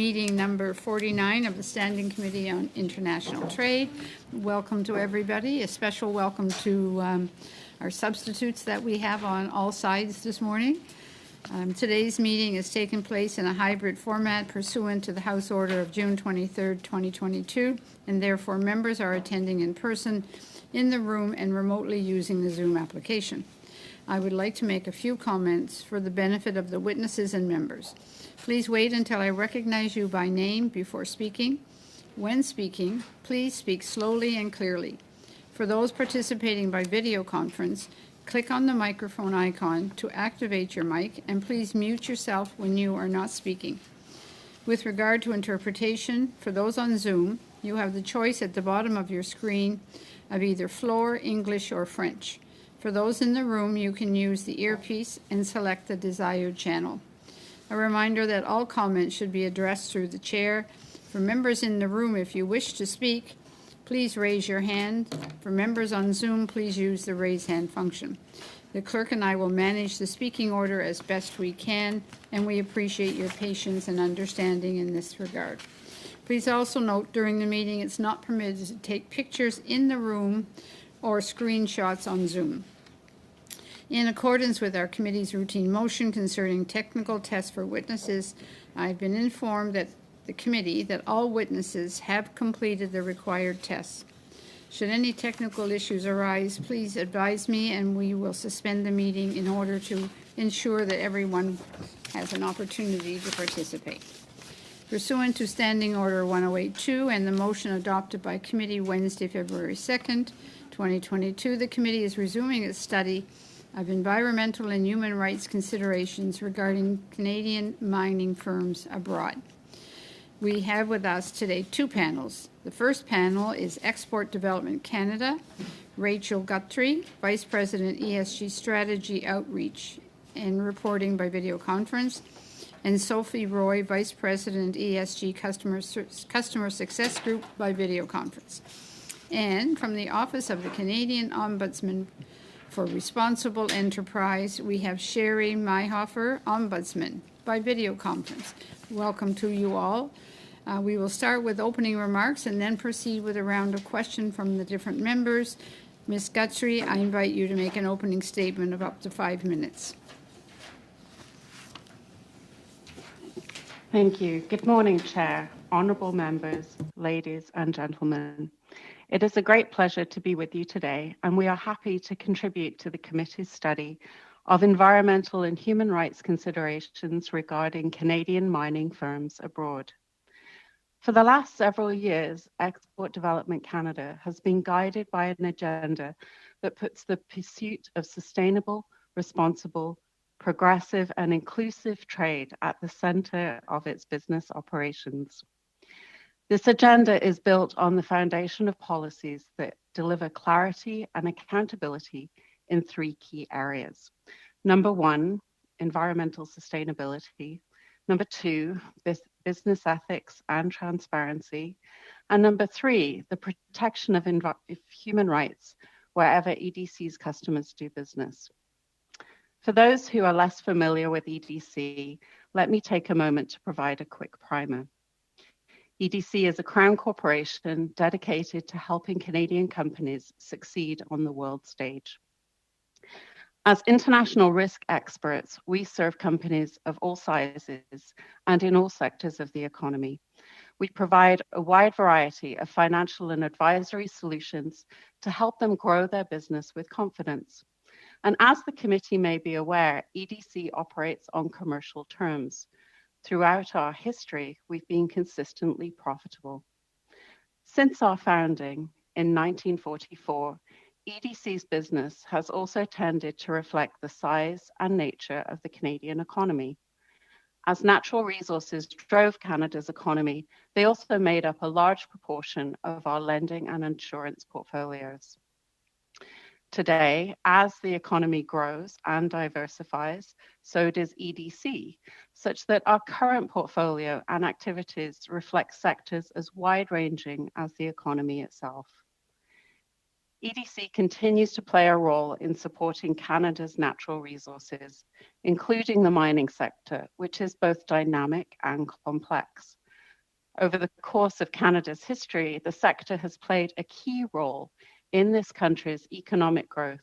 meeting number 49 of the Standing Committee on International Trade. Welcome to everybody. A special welcome to our substitutes that we have on all sides this morning. Today's meeting is taking place in a hybrid format pursuant to the House Order of June 23, 2022, and therefore members are attending in person in the room and remotely using the Zoom application. I would like to make a few comments for the benefit of the witnesses and members. Please wait until I recognize you by name before speaking. When speaking, please speak slowly and clearly. For those participating by video conference, click on the microphone icon to activate your mic, and please mute yourself when you are not speaking. With regard to interpretation, for those on Zoom, you have the choice at the bottom of your screen of either Floor, English, or French. For those in the room, you can use the earpiece and select the desired channel. A reminder that all comments should be addressed through the chair. For members in the room, if you wish to speak, please raise your hand. For members on Zoom, please use the raise hand function. The clerk and I will manage the speaking order as best we can, and we appreciate your patience and understanding in this regard. Please also note during the meeting it's not permitted to take pictures in the room or screenshots on Zoom. In accordance with our committee's routine motion concerning technical tests for witnesses, I've been informed that the committee that all witnesses have completed the required tests. Should any technical issues arise, please advise me and we will suspend the meeting in order to ensure that everyone has an opportunity to participate. Pursuant to Standing Order 1082 and the motion adopted by committee Wednesday, February 2nd, 2022, the committee is resuming its study of environmental and human rights considerations regarding Canadian mining firms abroad. We have with us today two panels. The first panel is Export Development Canada, Rachel Guthrie, Vice President ESG Strategy Outreach and Reporting by Video Conference, and Sophie Roy, Vice President ESG Customer Success Group by Video Conference. And from the Office of the Canadian Ombudsman for Responsible Enterprise, we have Sherry Mayhofer, Ombudsman, by video conference. Welcome to you all. We will start with opening remarks and then proceed with a round of questions from the different members. Ms. Guthrie, I invite you to make an opening statement of up to 5 minutes. Thank you. Good morning, Chair, honourable members, ladies and gentlemen. It is a great pleasure to be with you today, and we are happy to contribute to the committee's study of environmental and human rights considerations regarding Canadian mining firms abroad. For the last several years, Export Development Canada has been guided by an agenda that puts the pursuit of sustainable, responsible, progressive and inclusive trade at the centre of its business operations. This agenda is built on the foundation of policies that deliver clarity and accountability in 3 key areas. Number 1, environmental sustainability. Number 2, business ethics and transparency. And number 3, the protection of human rights wherever EDC's customers do business. For those who are less familiar with EDC, let me take a moment to provide a quick primer. EDC is a Crown corporation dedicated to helping Canadian companies succeed on the world stage. As international risk experts, we serve companies of all sizes and in all sectors of the economy. We provide a wide variety of financial and advisory solutions to help them grow their business with confidence. And as the committee may be aware, EDC operates on commercial terms. Throughout our history, we've been consistently profitable. Since our founding in 1944, EDC's business has also tended to reflect the size and nature of the Canadian economy. As natural resources drove Canada's economy, they also made up a large proportion of our lending and insurance portfolios. Today, as the economy grows and diversifies, so does EDC, such that our current portfolio and activities reflect sectors as wide-ranging as the economy itself. EDC continues to play a role in supporting Canada's natural resources, including the mining sector, which is both dynamic and complex. Over the course of Canada's history, the sector has played a key role in this country's economic growth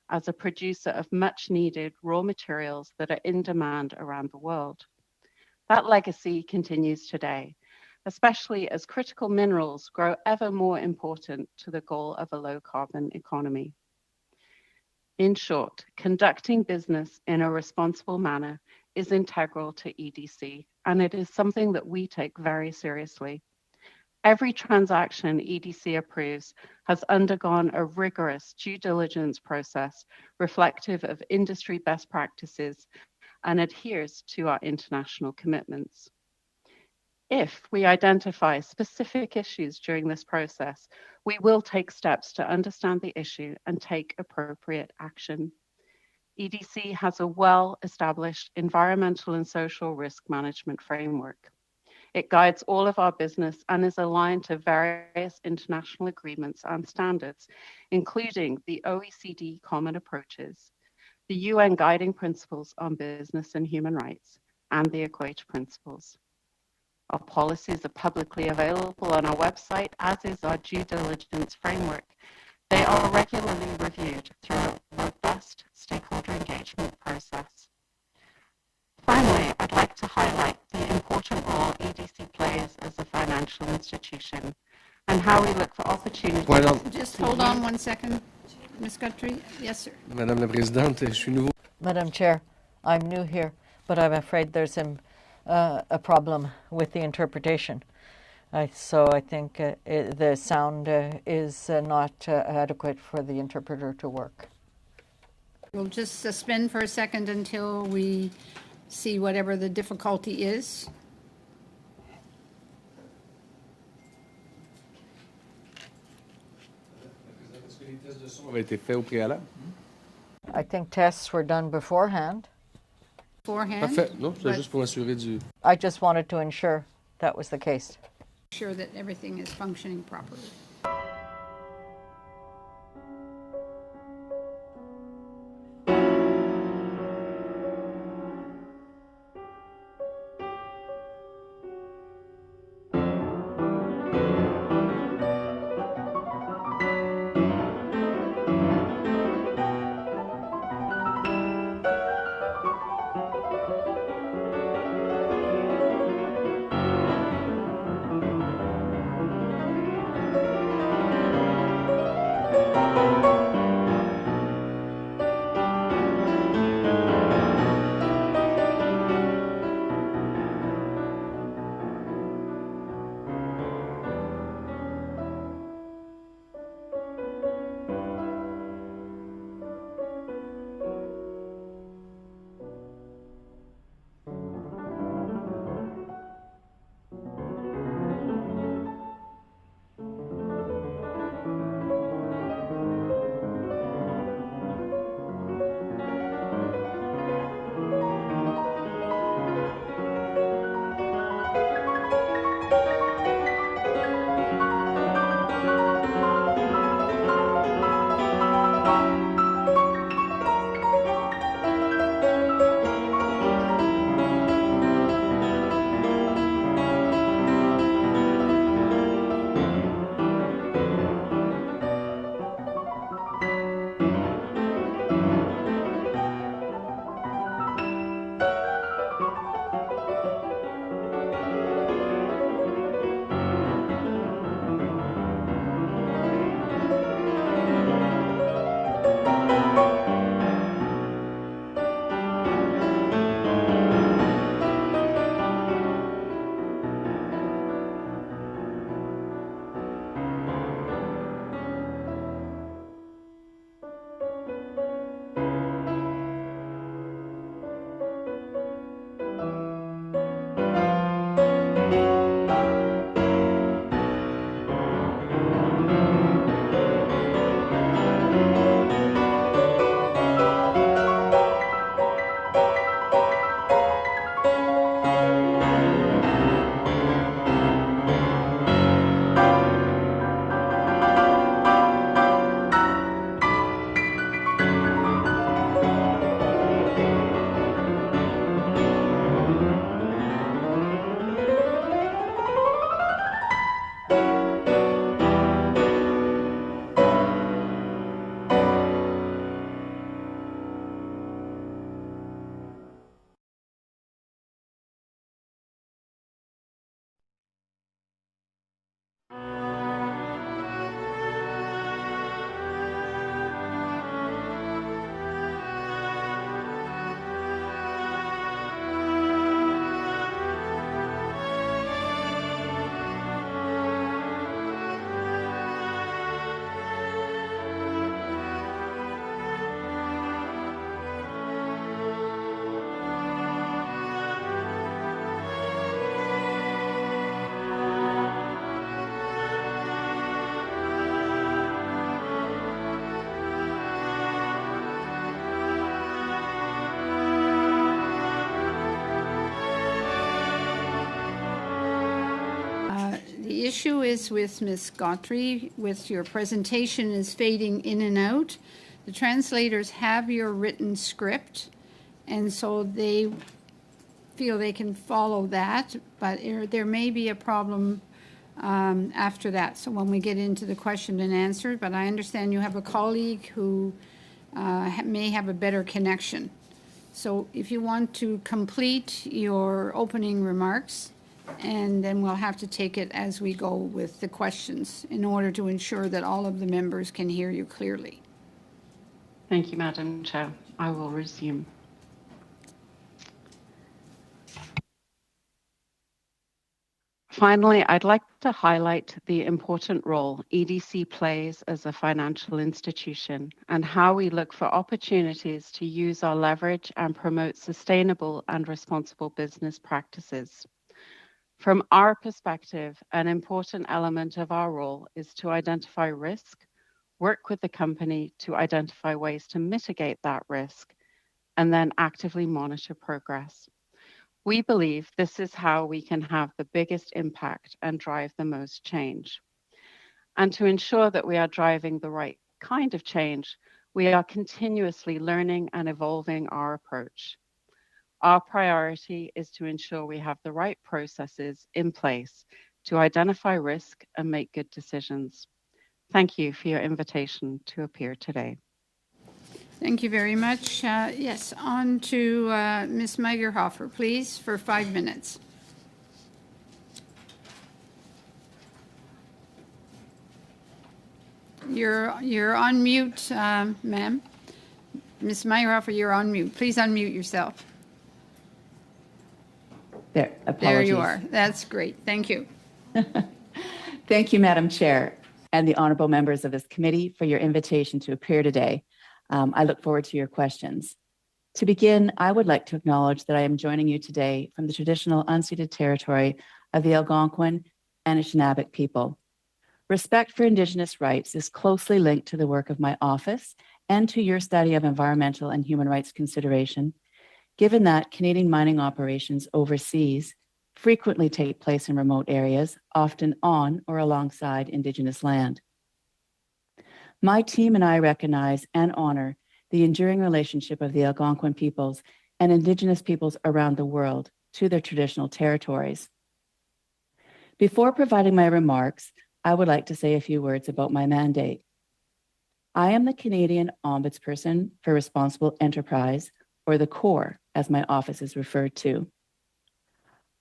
as a producer of much needed raw materials that are in demand around the world. That legacy continues today, especially as critical minerals grow ever more important to the goal of a low carbon economy. In short, conducting business in a responsible manner is integral to EDC, and it is something that we take very seriously. Every transaction EDC approves has undergone a rigorous due diligence process reflective of industry best practices and adheres to our international commitments. If we identify specific issues during this process, we will take steps to understand the issue and take appropriate action. EDC has a well-established environmental and social risk management framework. It guides all of our business and is aligned to various international agreements and standards, including the OECD Common Approaches, the UN Guiding Principles on Business and Human Rights, and the Equator Principles. Our policies are publicly available on our website, as is our due diligence framework. They are regularly reviewed through a robust stakeholder engagement process. Finally, I'd like to highlight the important role EDC plays as a financial institution and how we look for opportunities. Just hold on one second, Ms. Guthrie. Yes, sir. Madame la Présidente, je suis nouveau. Madam Chair, I'm new here, but I'm afraid there's a problem with the interpretation. So I think the sound is not adequate for the interpreter to work. We'll just suspend for a second until we see whatever the difficulty is. Est-ce que les tests de son avaient été faits au préalable? I think tests were done beforehand. Parfait. Non, c'est juste pour m'assurer du... I just wanted to ensure that was the case. Sure that everything is functioning properly. issue is with Ms. Gautry, with your presentation is fading in and out. The translators have your written script, and so they feel they can follow that, but there may be a problem after that. So when we get into the question and answer, but I understand you have a colleague who may have a better connection. So if you want to complete your opening remarks, and then we'll have to take it as we go with the questions in order to ensure that all of the members can hear you clearly. Thank you, Madam Chair. I will resume. Finally, I'd like to highlight the important role EDC plays as a financial institution and how we look for opportunities to use our leverage and promote sustainable and responsible business practices. From our perspective, an important element of our role is to identify risk, work with the company to identify ways to mitigate that risk, and then actively monitor progress. We believe this is how we can have the biggest impact and drive the most change. And to ensure that we are driving the right kind of change, we are continuously learning and evolving our approach. Our priority is to ensure we have the right processes in place to identify risk and make good decisions. Thank you for your invitation to appear today. Thank you very much. Yes, on to Ms. Meigerhofer, please, for 5 minutes. You're on mute, ma'am. Ms. Meigerhofer, you're on mute. Please unmute yourself. There, apologies. There you are. That's great. Thank you. Thank you, Madam Chair, and the honorable members of this committee for your invitation to appear today. I look forward to your questions. To begin, I would like to acknowledge that I am joining you today from the traditional unceded territory of the Algonquin and Anishinaabe people. Respect for Indigenous rights is closely linked to the work of my office and to your study of environmental and human rights consideration, given that Canadian mining operations overseas frequently take place in remote areas, often on or alongside Indigenous land. My team and I recognize and honor the enduring relationship of the Algonquin peoples and Indigenous peoples around the world to their traditional territories. Before providing my remarks, I would like to say a few words about my mandate. I am the Canadian Ombudsperson for Responsible Enterprise, or the CORE, as my office is referred to.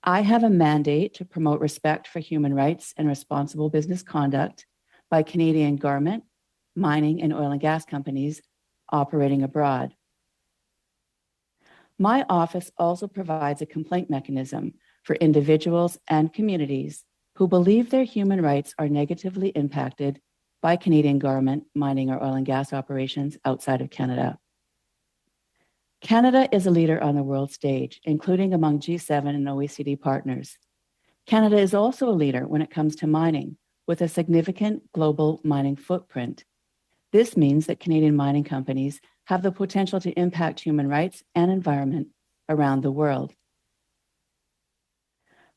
I have a mandate to promote respect for human rights and responsible business conduct by Canadian government, mining and oil and gas companies operating abroad. My office also provides a complaint mechanism for individuals and communities who believe their human rights are negatively impacted by Canadian government mining or oil and gas operations outside of Canada. Canada is a leader on the world stage, including among G7 and OECD partners. Canada is also a leader when it comes to mining, with a significant global mining footprint. This means that Canadian mining companies have the potential to impact human rights and environment around the world.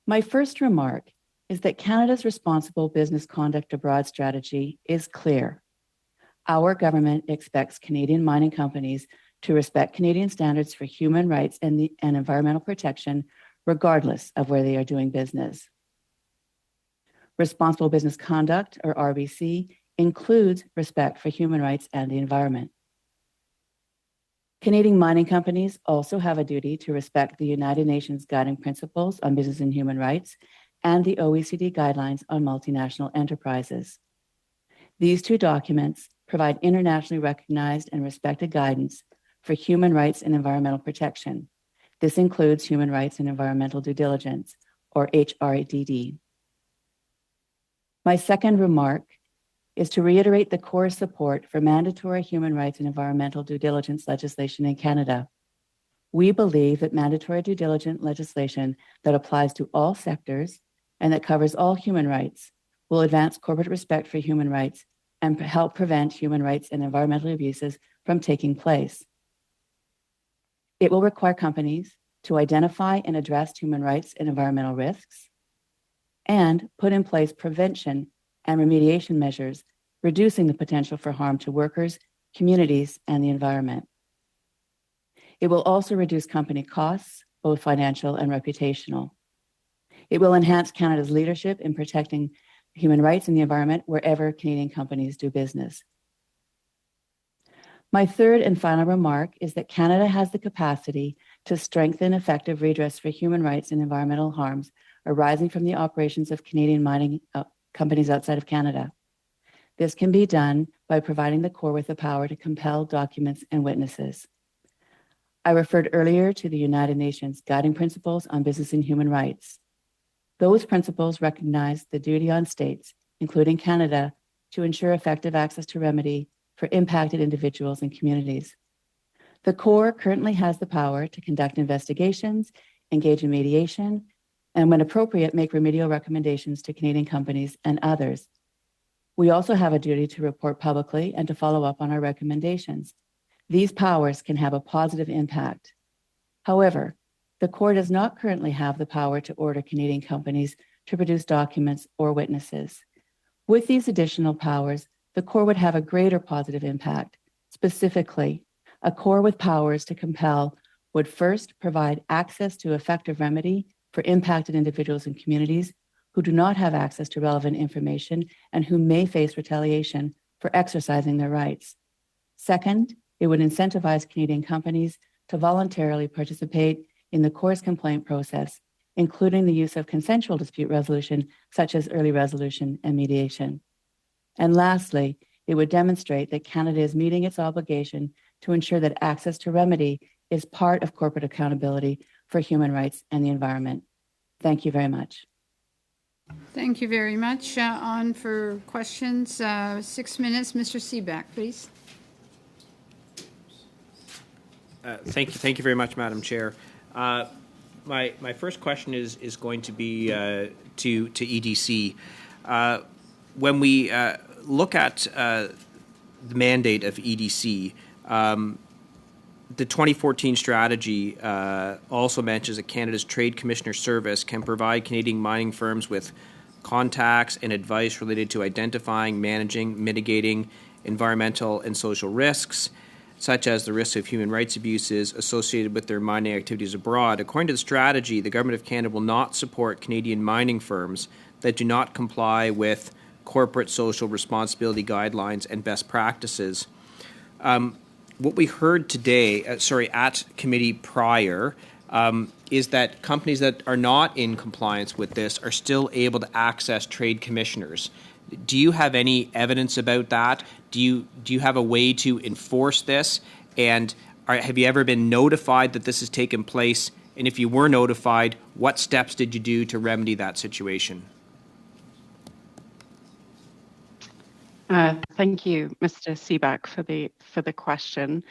My first remark is that Canada's responsible business conduct abroad strategy is clear. Our government expects Canadian mining companies to respect Canadian standards for human rights and environmental protection, regardless of where they are doing business. Responsible business conduct, or RBC, includes respect for human rights and the environment. Canadian mining companies also have a duty to respect the United Nations Guiding Principles on Business and Human Rights and the OECD Guidelines on Multinational Enterprises. These two documents provide internationally recognized and respected guidance for human rights and environmental protection. This includes human rights and environmental due diligence, or HRDD. My second remark is to reiterate the core support for mandatory human rights and environmental due diligence legislation in Canada. We believe that mandatory due diligence legislation that applies to all sectors and that covers all human rights will advance corporate respect for human rights and help prevent human rights and environmental abuses from taking place. It will require companies to identify and address human rights and environmental risks, and put in place prevention and remediation measures, reducing the potential for harm to workers, communities, and the environment. It will also reduce company costs, both financial and reputational. It will enhance Canada's leadership in protecting human rights and the environment wherever Canadian companies do business. My third and final remark is that Canada has the capacity to strengthen effective redress for human rights and environmental harms arising from the operations of Canadian mining companies outside of Canada. This can be done by providing the Corps with the power to compel documents and witnesses. I referred earlier to the United Nations Guiding Principles on Business and Human Rights. Those principles recognize the duty on states, including Canada, to ensure effective access to remedy for impacted individuals and communities. The Corps currently has the power to conduct investigations, engage in mediation, and when appropriate, make remedial recommendations to Canadian companies and others. We also have a duty to report publicly and to follow up on our recommendations. These powers can have a positive impact. However, the Corps does not currently have the power to order Canadian companies to produce documents or witnesses. With these additional powers, the Corps would have a greater positive impact. Specifically, a Corps with powers to compel would first provide access to effective remedy for impacted individuals and communities who do not have access to relevant information and who may face retaliation for exercising their rights. Second, it would incentivize Canadian companies to voluntarily participate in the Corps' complaint process, including the use of consensual dispute resolution, such as early resolution and mediation. And lastly, it would demonstrate that Canada is meeting its obligation to ensure that access to remedy is part of corporate accountability for human rights and the environment. Thank you very much. Thank you very much. On for questions, 6 minutes. Mr. Seaback, please. Thank you very much, Madam Chair. My first question is going to be to EDC. When we look at the mandate of EDC, the 2014 strategy also mentions that Canada's Trade Commissioner Service can provide Canadian mining firms with contacts and advice related to identifying, managing, mitigating environmental and social risks, such as the risk of human rights abuses associated with their mining activities abroad. According to the strategy, the Government of Canada will not support Canadian mining firms that do not comply with corporate social responsibility guidelines and best practices. What we heard today, at committee prior, is that companies that are not in compliance with this are still able to access trade commissioners. Do you have any evidence about that? Do you have a way to enforce this? And have you ever been notified that this has taken place? And if you were notified, what steps did you do to remedy that situation? Thank you, Mr. Seaback, for the question.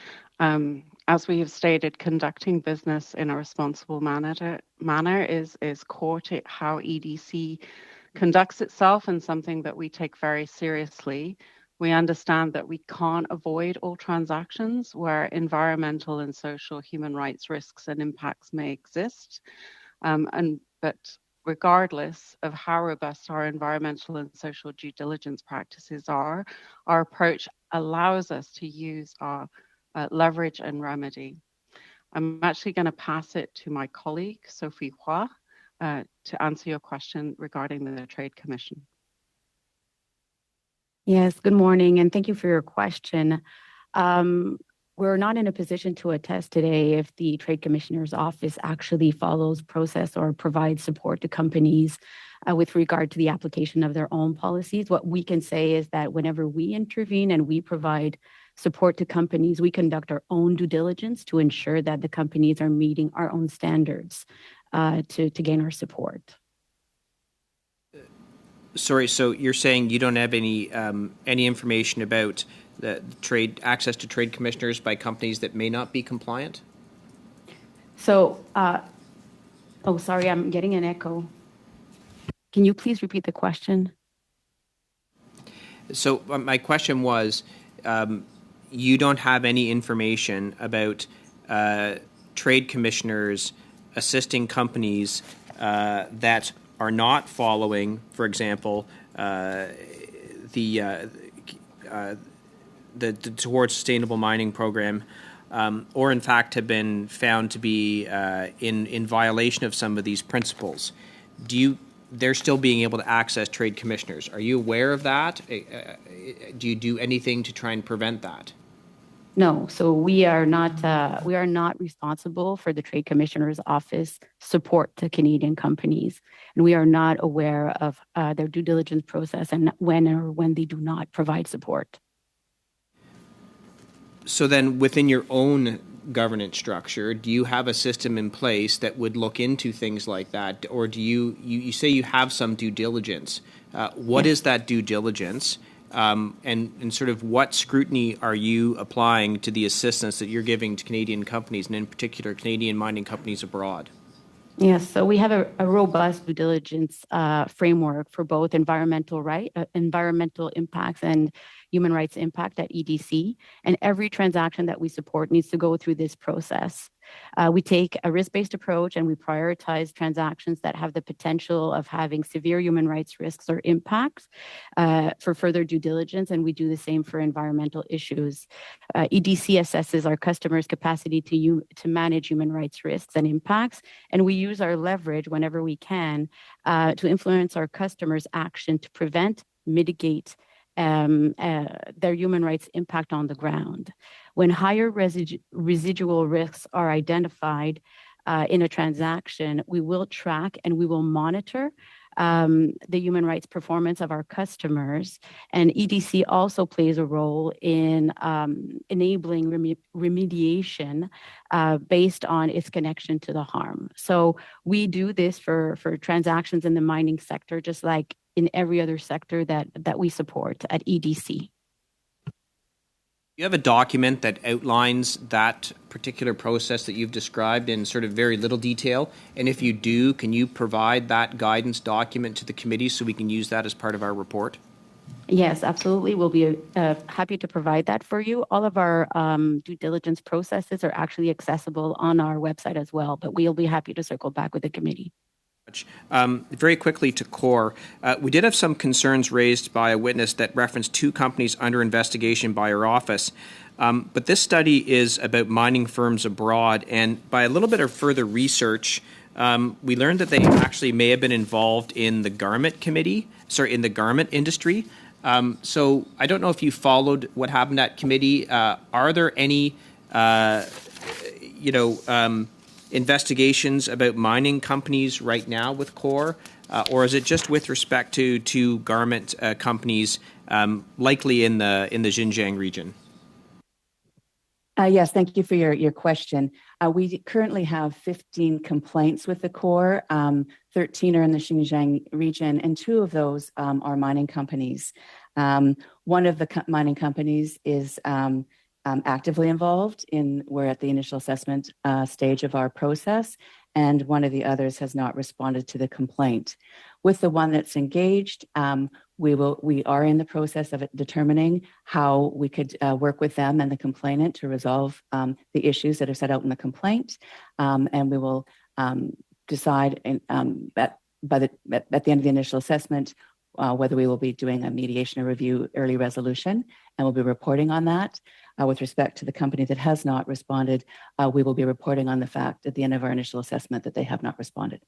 As we have stated, conducting business in a responsible manner is core to how EDC conducts itself and something that we take very seriously. We understand that we can't avoid all transactions where environmental and social human rights risks and impacts may exist. But regardless of how robust our environmental and social due diligence practices are, our approach allows us to use our leverage and remedy. I'm actually going to pass it to my colleague, Sophie Roy, to answer your question regarding the Trade Commission. Yes, good morning, and thank you for your question. We're not in a position to attest today if the Trade Commissioner's Office actually follows process or provides support to companies with regard to the application of their own policies. What we can say is that whenever we intervene and we provide support to companies, we conduct our own due diligence to ensure that the companies are meeting our own standards to gain our support. Sorry, so you're saying you don't have any information about the trade access to trade commissioners by companies that may not be compliant? So, sorry, I'm getting an echo. Can you please repeat the question? So my question was, you don't have any information about trade commissioners assisting companies that are not following, for example, the Towards Sustainable Mining program, or in fact have been found to be in violation of some of these principles, they're still being able to access trade commissioners. Are you aware of that? Do you do anything to try and prevent that? No, so we are not responsible for the Trade Commissioner's Office support to Canadian companies, and we are not aware of their due diligence process and when they do not provide support. So then, within your own governance structure, do you have a system in place that would look into things like that, or do you say you have some due diligence? What is that due diligence? And sort of what scrutiny are you applying to the assistance that you're giving to Canadian companies, and in particular Canadian mining companies abroad? Yes, so we have a robust due diligence framework for both environmental impacts and human rights impact at EDC, and every transaction that we support needs to go through this process. We take a risk-based approach, and we prioritize transactions that have the potential of having severe human rights risks or impacts for further due diligence, and we do the same for environmental issues. EDC assesses our customers' capacity to manage human rights risks and impacts, and we use our leverage whenever we can to influence our customers' action to prevent, mitigate their human rights impact on the ground. When higher residual risks are identified in a transaction, we will track and we will monitor the human rights performance of our customers. And EDC also plays a role in enabling remediation based on its connection to the harm. So we do this for transactions in the mining sector, just like in every other sector that we support at EDC. You have a document that outlines that particular process that you've described in sort of very little detail. And if you do, can you provide that guidance document to the committee so we can use that as part of our report? Yes, absolutely. We'll be happy to provide that for you. All of our due diligence processes are actually accessible on our website as well, but we'll be happy to circle back with the committee. Very quickly to CORE, we did have some concerns raised by a witness that referenced two companies under investigation by our office. But this study is about mining firms abroad, and by a little bit of further research, we learned that they actually may have been involved in the garment industry. So I don't know if you followed what happened at committee. Are there any, investigations about mining companies right now with CORE, or is it just with respect to garment companies, likely in the Xinjiang region? Yes, thank you for your question. We currently have 15 complaints with the CORE. 13 are in the Xinjiang region, and 2 of those are mining companies. One of the mining companies is actively involved we're at the initial assessment stage of our process, and one of the others has not responded to the complaint. With the one that's engaged, we are in the process of determining how we could work with them and the complainant to resolve the issues that are set out in the complaint, and we will decide at the end of the initial assessment whether we will be doing a mediation or review early resolution, and we'll be reporting on that. With respect to the company that has not responded, we will be reporting on the fact at the end of our initial assessment that they have not responded.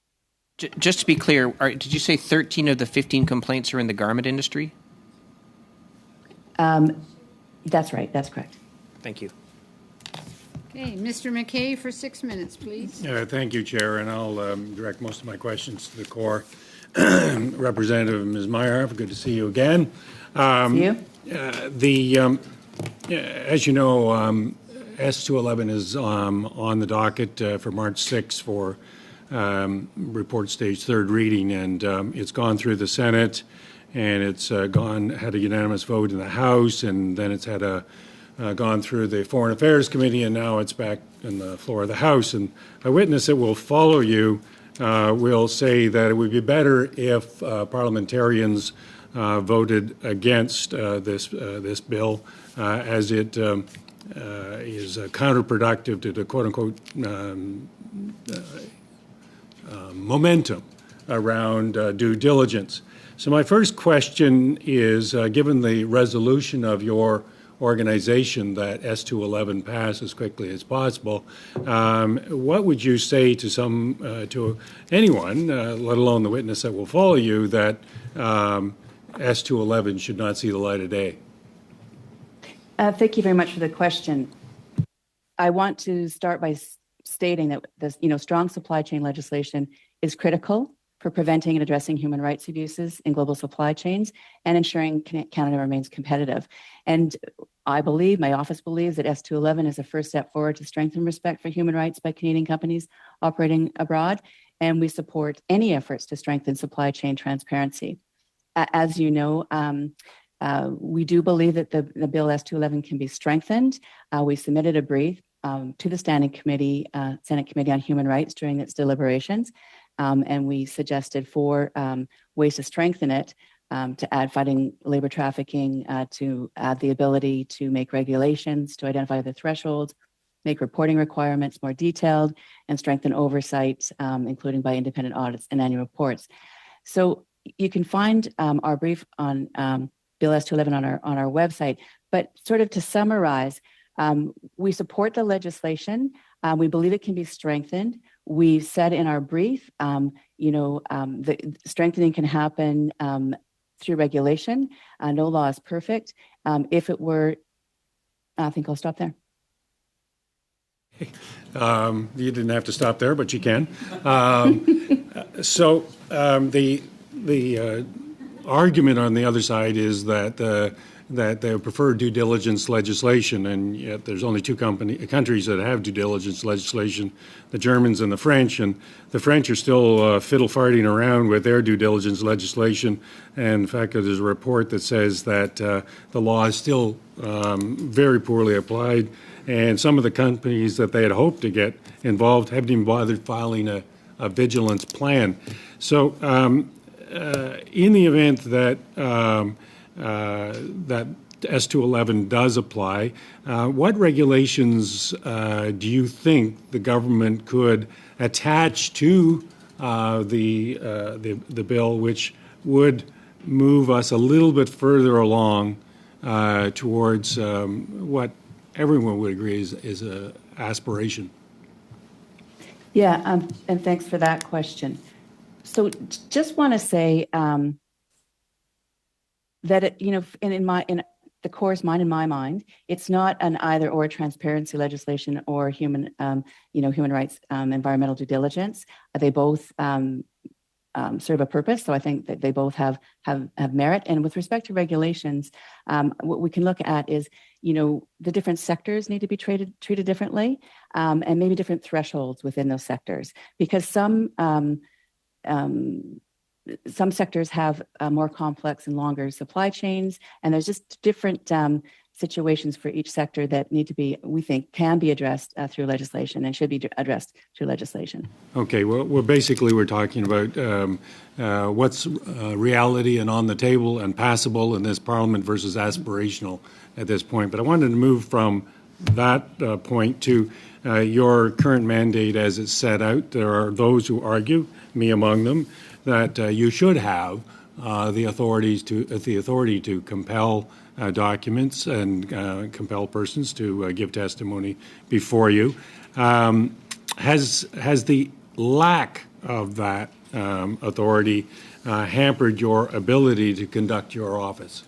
Just to be clear, did you say 13 of the 15 complaints are in the garment industry? That's right. That's correct. Thank you. Okay, Mr. McKay for 6 minutes, please. Thank you, Chair, and I'll direct most of my questions to the CORE. Representative Ms. Meyer, good to see you again. See you. As you know, S211 is on the docket for March 6 for report stage 3rd reading, and it's gone through the Senate, and it's had a unanimous vote in the House, and then it's had gone through the Foreign Affairs Committee, and now it's back on the floor of the House. And a witness that will follow you will say that it would be better if parliamentarians voted against this bill, as it is counterproductive to the quote-unquote momentum around due diligence. So my first question is, given the resolution of your organization that S211 pass as quickly as possible, what would you say to anyone, let alone the witness that will follow you, that S211 should not see the light of day? Thank you very much for the question. I want to start by stating that this, strong supply chain legislation is critical for preventing and addressing human rights abuses in global supply chains and ensuring Canada remains competitive. And I believe, my office believes, that S211 is a first step forward to strengthen respect for human rights by Canadian companies operating abroad, and we support any efforts to strengthen supply chain transparency. As you know, we do believe that the Bill S211 can be strengthened. We submitted a brief to the Standing Committee, Senate Committee on Human Rights during its deliberations, and we suggested 4 ways to strengthen it, to add fighting labor trafficking, to add the ability to make regulations, to identify the thresholds, make reporting requirements more detailed, and strengthen oversight, including by independent audits and annual reports. So you can find our brief on Bill S211 on our website. But sort of to summarize, we support the legislation. We believe it can be strengthened. We said in our brief, the strengthening can happen through regulation. No law is perfect. If it were, I think I'll stop there. You didn't have to stop there, but you can. So the argument on the other side is that they prefer due diligence legislation, and yet there's only 2 countries that have due diligence legislation, the Germans and the French, and the French are still fiddle-farting around with their due diligence legislation. And in fact, there's a report that says that the law is still very poorly applied, and some of the companies that they had hoped to get involved haven't even bothered filing a vigilance plan. So in the event that that S211 does apply, what regulations do you think the government could attach to the bill, which would move us a little bit further along towards what everyone would agree is an aspiration? Yeah, and thanks for that question. So just want to say that in the Corps' mind, in my mind, it's not an either or transparency legislation or human rights, environmental due diligence. They both serve a purpose. So I think that they both have merit. And with respect to regulations, what we can look at is, the different sectors need to be treated differently, and maybe different thresholds within those sectors, because some sectors have more complex and longer supply chains, and there's just different situations for each sector that need to be, we think, can be addressed through legislation and should be addressed through legislation. Okay, well basically we're talking about what's reality and on the table and passable in this Parliament versus aspirational at this point. But I wanted to move from that point to your current mandate as it's set out. There are those who argue, me among them, that you should have the authority to compel documents and compel persons to give testimony before you. Has the lack of that authority hampered your ability to conduct your office?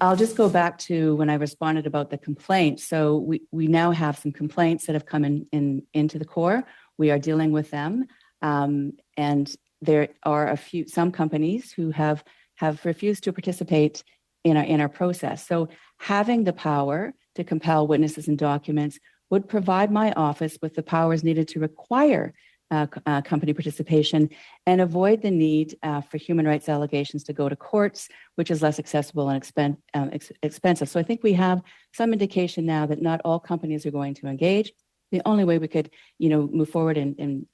I'll just go back to when I responded about the complaint. So we now have some complaints that have come into the Corps. We are dealing with them. And there are some companies who have refused to participate in our process. So having the power to compel witnesses and documents would provide my office with the powers needed to require company participation and avoid the need for human rights allegations to go to courts, which is less accessible and expensive. So I think we have some indication now that not all companies are going to engage. The only way we could, move forward and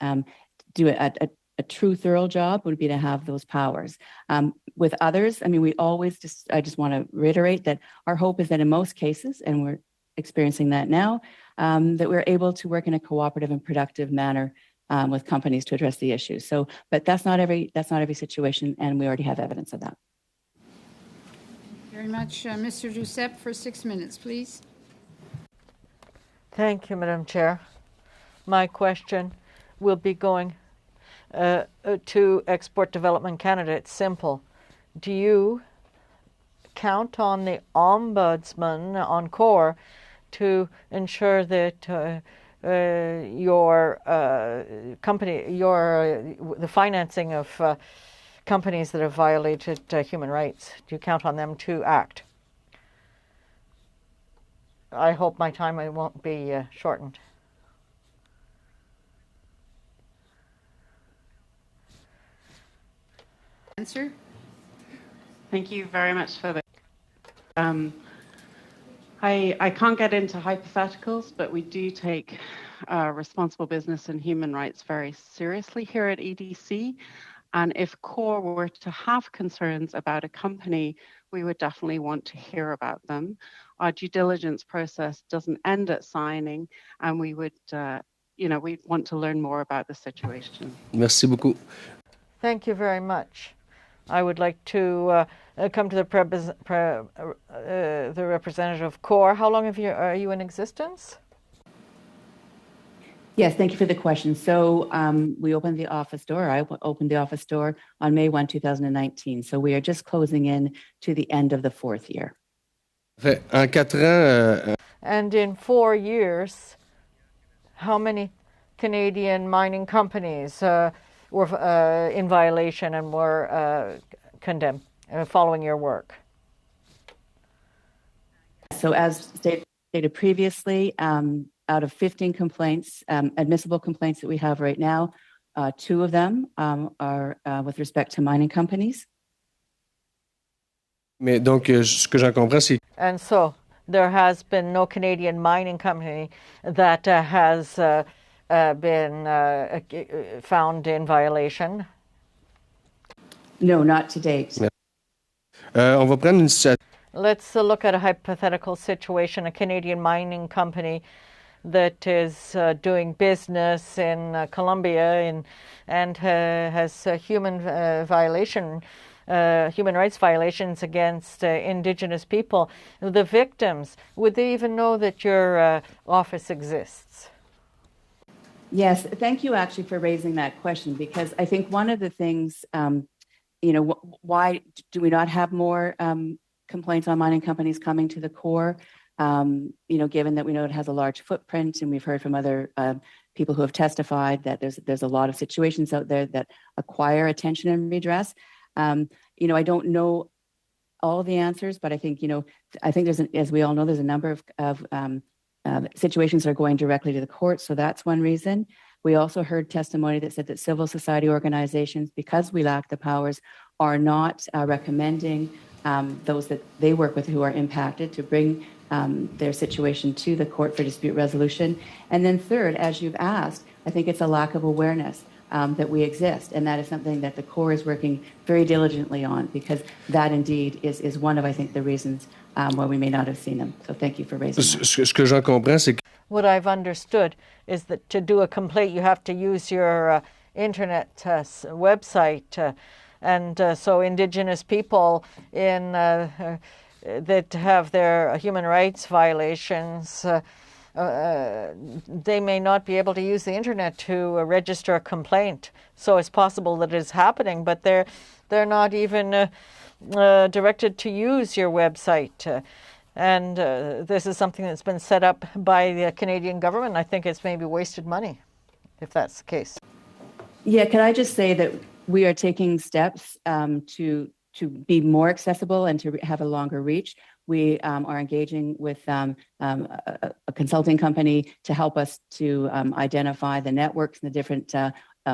do a true thorough job would be to have those powers. With others, I just want to reiterate that our hope is that in most cases, and we're experiencing that now, that we're able to work in a cooperative and productive manner with companies to address the issue. So, but that's not every situation, and we already have evidence of that. Very much. Mr. Giuseppe, for 6 minutes, please. Thank you, Madam Chair. My question will be going to Export Development Canada. It's simple. Do you count on the Ombudsman on CORE to ensure that your company, the financing of companies that have violated human rights, do you count on them to act? I hope my time won't be shortened. Answer. Thank you very much for the. I can't get into hypotheticals, but we do take responsible business and human rights very seriously here at EDC. And if CORE were to have concerns about a company, we would definitely want to hear about them. Our due diligence process doesn't end at signing, and we would, we want to learn more about the situation. Merci beaucoup. Thank you very much. I would like to come to the representative of CORE. How long are you in existence? Yes, thank you for the question. So we opened the office door. I opened the office door on May 1, 2019. So we are just closing in to the end of the 4th year. En 4 ans, and in 4 years, how many Canadian mining companies were in violation and were condemned following your work? So as stated previously, out of 15 complaints, admissible complaints that we have right now, 2 of them are with respect to mining companies. mais donc, ce que j'en comprends, c'est And so there has been no Canadian mining company that has been found in violation. No, not to date. on va prendre une situation. Let's look at a hypothetical situation. A Canadian mining company that is doing business in Colombia and has human rights violations against Indigenous people. The victims, would they even know that your office exists? Yes, thank you actually for raising that question, because I think one of the things, why do we not have more complaints on mining companies coming to the CORE? Given that we know it has a large footprint, and we've heard from other people who have testified that there's a lot of situations out there that acquire attention and redress. I don't know all the answers, but I think there's, as we all know, there's a number of situations that are going directly to the court. So that's one reason. We also heard testimony that said that civil society organizations, because we lack the powers, are not recommending those that they work with who are impacted to bring their situation to the court for dispute resolution. And then third, as you've asked, I think it's a lack of awareness that we exist. And that is something that the CORE is working very diligently on, because that indeed is one of, I think, the reasons why we may not have seen them. So thank you for raising that. Ce que j'en comprends, c'est que What I've understood is that to do a complaint, you have to use your internet website. So Indigenous people that have their human rights violations, they may not be able to use the internet to register a complaint. So it's possible that it is happening, but they're not even directed to use your website. And this is something that's been set up by the Canadian government. I think it's maybe wasted money, if that's the case. Yeah, can I just say that we are taking steps to be more accessible and to have a longer reach. We are engaging with a consulting company to help us to identify the networks and the different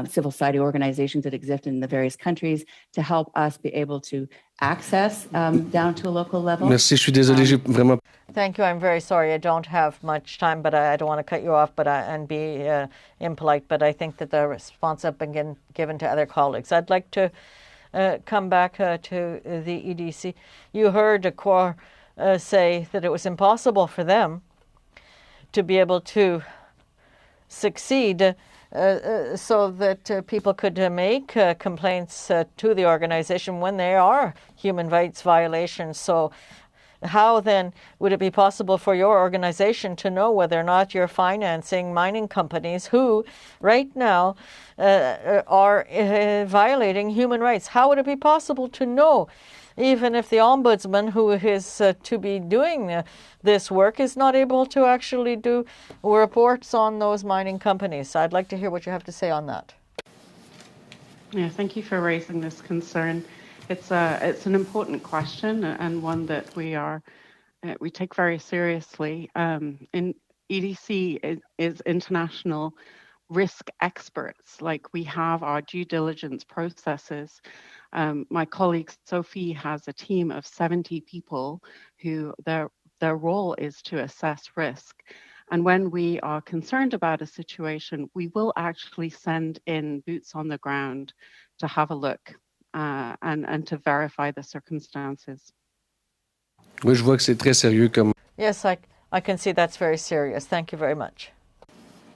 civil society organizations that exist in the various countries to help us be able to access down to a local level. Merci, je suis désolé, j'ai vraiment. Thank you. I'm very sorry. I don't have much time, but I don't want to cut you off and be impolite, but I think that the response has been given to other colleagues. I'd like to come back to the EDC. You heard CORE say that it was impossible for them to be able to succeed so that people could make complaints to the organization when there are human rights violations. So how then would it be possible for your organization to know whether or not you're financing mining companies who right now are violating human rights? How would it be possible to know, even if the ombudsman who is to be doing this work is not able to actually do reports on those mining companies? I'd like to hear what you have to say on that. Yeah, thank you for raising this concern. It's an important question and one that we take very seriously. In EDC is international risk experts. Like, we have our due diligence processes. My colleague Sophie has a team of 70 people who their role is to assess risk. And when we are concerned about a situation, we will actually send in boots on the ground to have a look and to verify the circumstances. Oui, je vois que c'est très sérieux comme. Yes, I can see that's very serious. Thank you very much.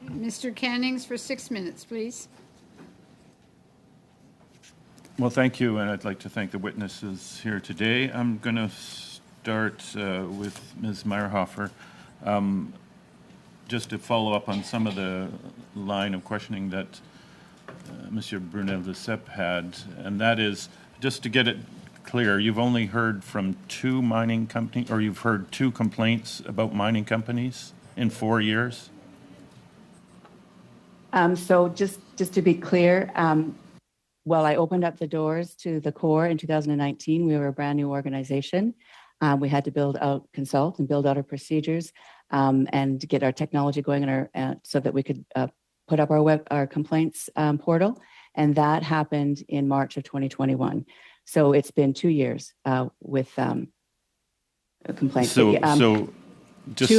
Mr. Cannings for 6 minutes, please. Well, thank you, and I'd like to thank the witnesses here today. I'm going to start with Ms. Meyerhofer, just to follow up on some of the line of questioning that Monsieur Brunel de Sepp had, and that is, just to get it clear, you've only heard from 2 mining companies, or you've heard 2 complaints about mining companies in 4 years? So just to be clear, well, I opened up the doors to the Corps in 2019. We were a brand new organization. We had to consult and build out our procedures and get our technology going so that we could put up our complaints portal. And that happened in March of 2021. So it's been 2 years with complaints. So just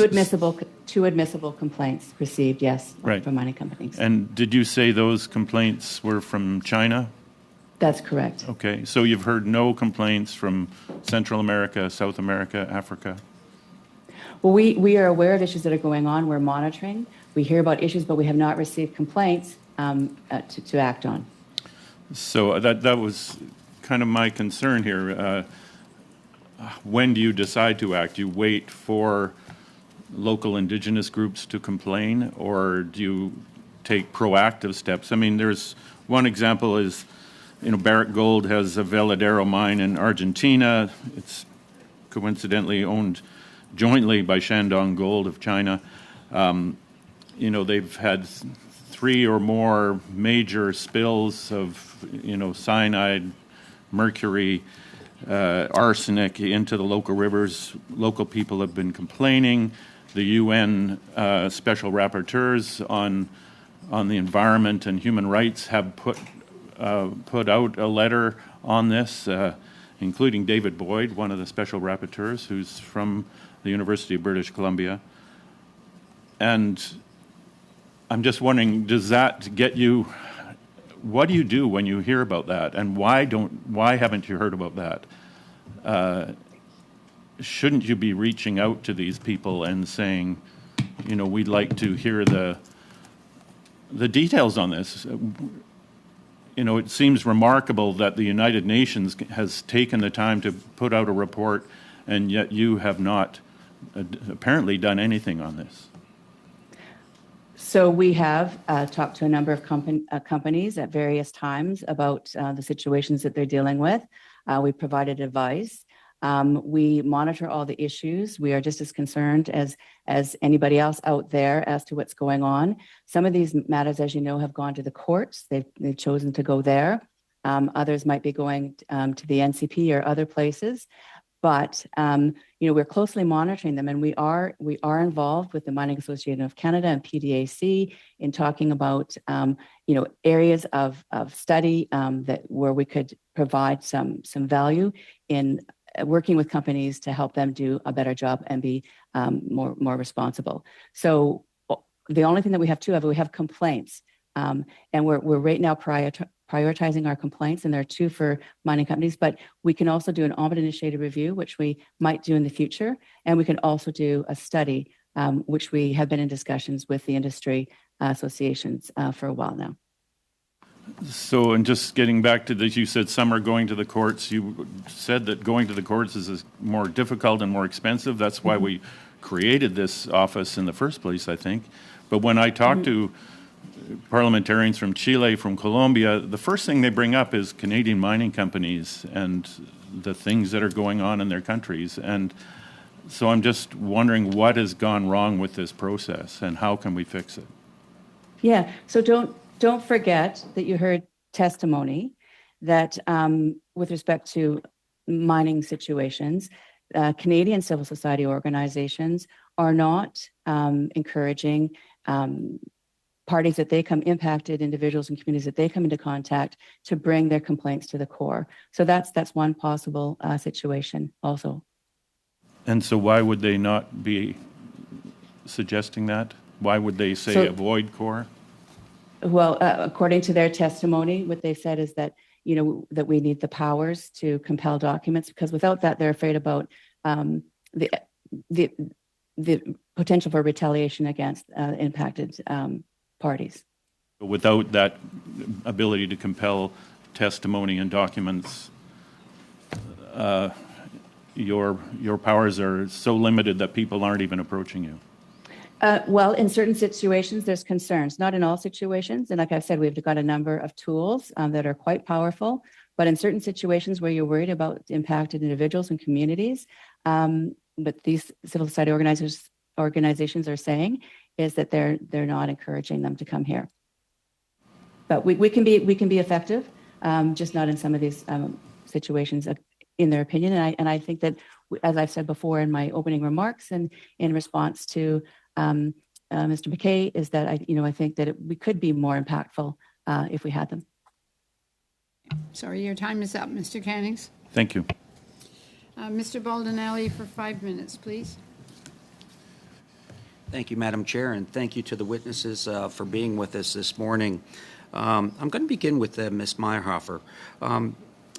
two admissible complaints received, yes, right, from mining companies. And did you say those complaints were from China? That's correct. Okay, so you've heard no complaints from Central America, South America, Africa? Well, we are aware of issues that are going on. We're monitoring. We hear about issues, but we have not received complaints to act on. So that was kind of my concern here. When do you decide to act? Do you wait for local Indigenous groups to complain, or do you take proactive steps? I mean, there's one example is, Barrick Gold has a Veladero mine in Argentina. It's coincidentally owned jointly by Shandong Gold of China. They've had 3 or more major spills of, cyanide, mercury, arsenic into the local rivers. Local people have been complaining. The UN special rapporteurs on the environment and human rights have put out a letter on this, including David Boyd, one of the special rapporteurs, who's from the University of British Columbia. And I'm just wondering, does that get you? What do you do when you hear about that, and why haven't you heard about that? Shouldn't you be reaching out to these people and saying, we'd like to hear the details on this? It seems remarkable that the United Nations has taken the time to put out a report, and yet you have not apparently done anything on this. So we have talked to a number of companies at various times about the situations that they're dealing with. We provided advice. We monitor all the issues. We are just as concerned as anybody else out there as to what's going on. Some of these matters, as you know, have gone to the courts. They've chosen to go there. Others might be going to the NCP or other places. But we're closely monitoring them, and we are involved with the Mining Association of Canada and PDAC in talking about areas of study where we could provide some value in working with companies to help them do a better job and be more responsible. So the only thing that we have complaints, and we're right now prioritizing our complaints, and there are 2 for mining companies, but we can also do an ombudsman-initiated review, which we might do in the future, and we can also do a study, which we have been in discussions with the industry associations for a while now. So, and just getting back to this, you said some are going to the courts. You said that going to the courts is more difficult and more expensive. That's why we created this office in the first place, I think. But when I talk to parliamentarians from Chile, from Colombia, the first thing they bring up is Canadian mining companies and the things that are going on in their countries. And so I'm just wondering what has gone wrong with this process and how can we fix it? Yeah, so don't forget that you heard testimony that with respect to mining situations, Canadian civil society organizations are not encouraging parties that they come, impacted individuals and communities that they come into contact, to bring their complaints to the core. So that's one possible situation also. And so why would they not be suggesting that? Why would they say avoid core? Well, according to their testimony, what they said is that, you know, that we need the powers to compel documents, because without that, they're afraid about the potential for retaliation against impacted parties. Without that ability to compel testimony and documents, your powers are so limited that people aren't even approaching you. Well, in certain situations, there's concerns, not in all situations. And like I've said, we've got a number of tools that are quite powerful, but in certain situations where you're worried about impacted individuals and communities, but these civil society organizations are saying is that they're not encouraging them to come here. But we can be effective, just not in some of these situations, in their opinion. And I think that, as I've said before in my opening remarks and in response to Mr. McKay, is that I think that we could be more impactful if we had them. Sorry, your time is up, Mr. Cannings. Thank you. Mr. Baldinelli for 5 minutes, please. Thank you, Madam Chair, and thank you to the witnesses for being with us this morning. I'm going to begin with Ms. Meyerhofer.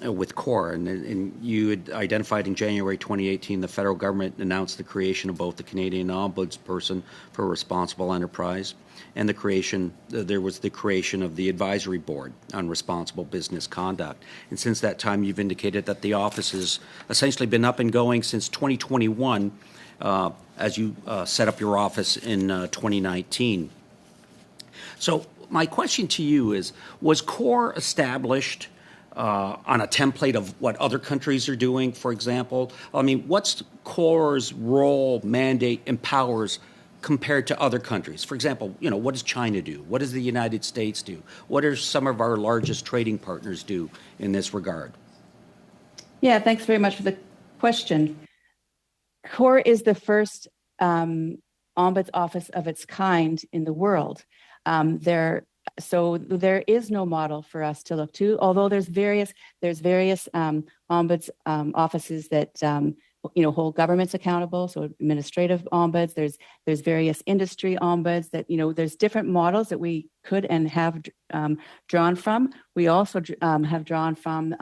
With CORE, and you had identified in January 2018, the federal government announced the creation of both the Canadian Ombudsperson for Responsible Enterprise and there was the creation of the Advisory Board on Responsible Business Conduct. And since that time, you've indicated that the office has essentially been up and going since 2021, as you set up your office in 2019. So my question to you is, was CORE established on a template of what other countries are doing, for example? I mean, what's CORE's role, mandate, and powers compared to other countries? For example, what does China do? What does the United States do? What do some of our largest trading partners do in this regard? Yeah, thanks very much for the question. CORE is the first ombuds office of its kind in the world. So there is no model for us to look to, although there's various ombuds offices that hold governments accountable. So administrative ombuds, there's various industry ombuds that there's different models that we could and have drawn from. We also have drawn from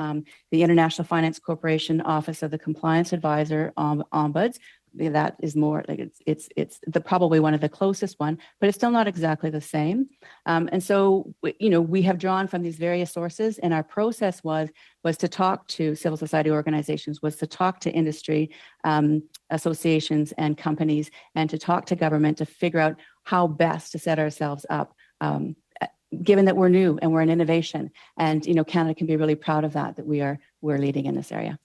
the International Finance Corporation Office of the Compliance Advisor ombuds. That is more like it's probably one of the closest one, but it's still not exactly the same. And so we have drawn from these various sources, and our process was to talk to civil society organizations, was to talk to industry associations and companies, and to talk to government to figure out how best to set ourselves up. Given that we're new and we're an innovation, and Canada can be really proud of that we're leading in this area.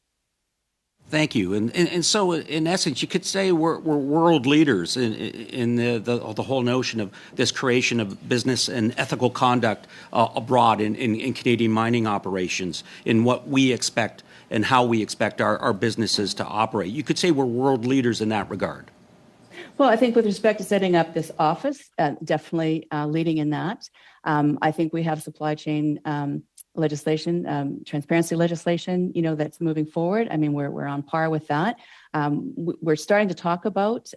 Thank you. And so, in essence, you could say we're world leaders in the whole notion of this creation of business and ethical conduct abroad in Canadian mining operations, in what we expect and how we expect our businesses to operate. You could say we're world leaders in that regard. Well, I think with respect to setting up this office, definitely leading in that. I think we have supply chain legislation, transparency legislation, that's moving forward. I mean, we're on par with that. We're starting to talk about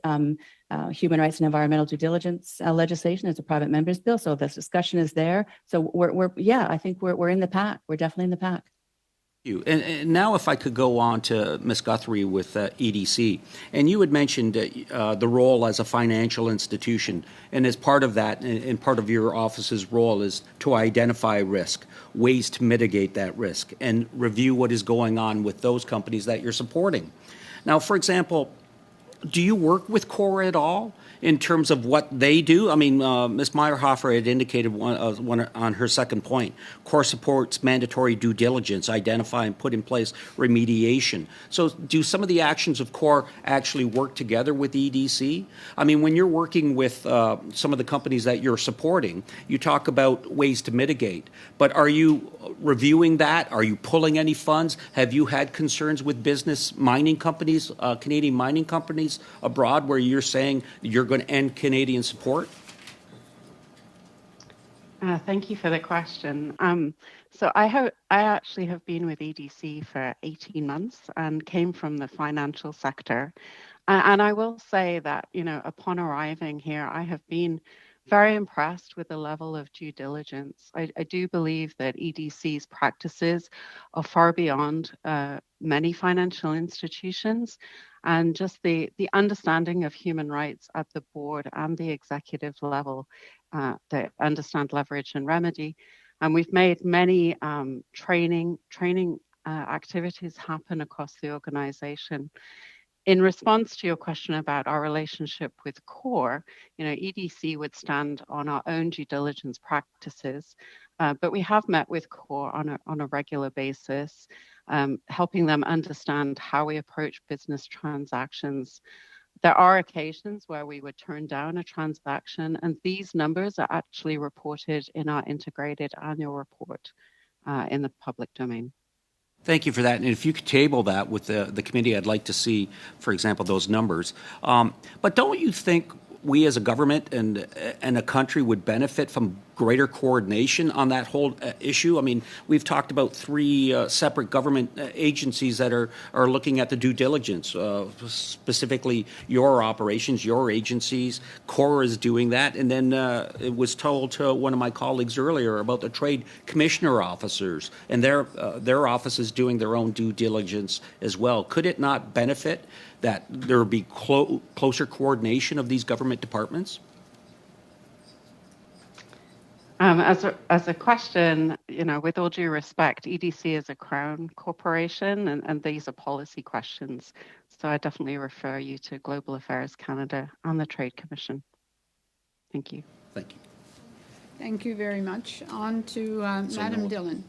human rights and environmental due diligence legislation as a private member's bill. So this discussion is there. So I think we're in the pack. We're definitely in the pack. And now if I could go on to Ms. Guthrie with EDC, and you had mentioned the role as a financial institution, and as part of that, and part of your office's role is to identify risk, ways to mitigate that risk, and review what is going on with those companies that you're supporting. Now, for example, do you work with CORE at all in terms of what they do? I mean, Ms. Meyerhofer had indicated one on her second point. CORE supports mandatory due diligence, identify and put in place remediation. So do some of the actions of CORE actually work together with EDC? I mean, when you're working with some of the companies that you're supporting, you talk about ways to mitigate. But are you reviewing that? Are you pulling any funds? Have you had concerns with business mining companies, Canadian mining companies abroad, where you're saying you're going to end Canadian support? Thank you for the question. So I actually have been with EDC for 18 months and came from the financial sector. And I will say that, upon arriving here, I have been very impressed with the level of due diligence. I do believe that EDC's practices are far beyond many financial institutions, and just the understanding of human rights at the board and the executive level, to understand leverage and remedy. And we've made many training activities happen across the organization. In response to your question about our relationship with CORE, EDC would stand on our own due diligence practices, but we have met with CORE on a regular basis, helping them understand how we approach business transactions. There are occasions where we would turn down a transaction, and these numbers are actually reported in our integrated annual report in the public domain. Thank you for that. And if you could table that with the committee, I'd like to see, for example, those numbers. But don't you think we as a government and a country would benefit from greater coordination on that whole issue? I mean, we've talked about three separate government agencies that are looking at the due diligence, specifically your operations, your agencies. CORE is doing that. And then it was told to one of my colleagues earlier about the trade commissioner officers and their offices doing their own due diligence as well. Could it not benefit that there would be closer coordination of these government departments? As a question, with all due respect, EDC is a Crown corporation, and these are policy questions. So I definitely refer you to Global Affairs Canada and the Trade Commission. Thank you. Thank you. Thank you very much. On to Madam Dillon.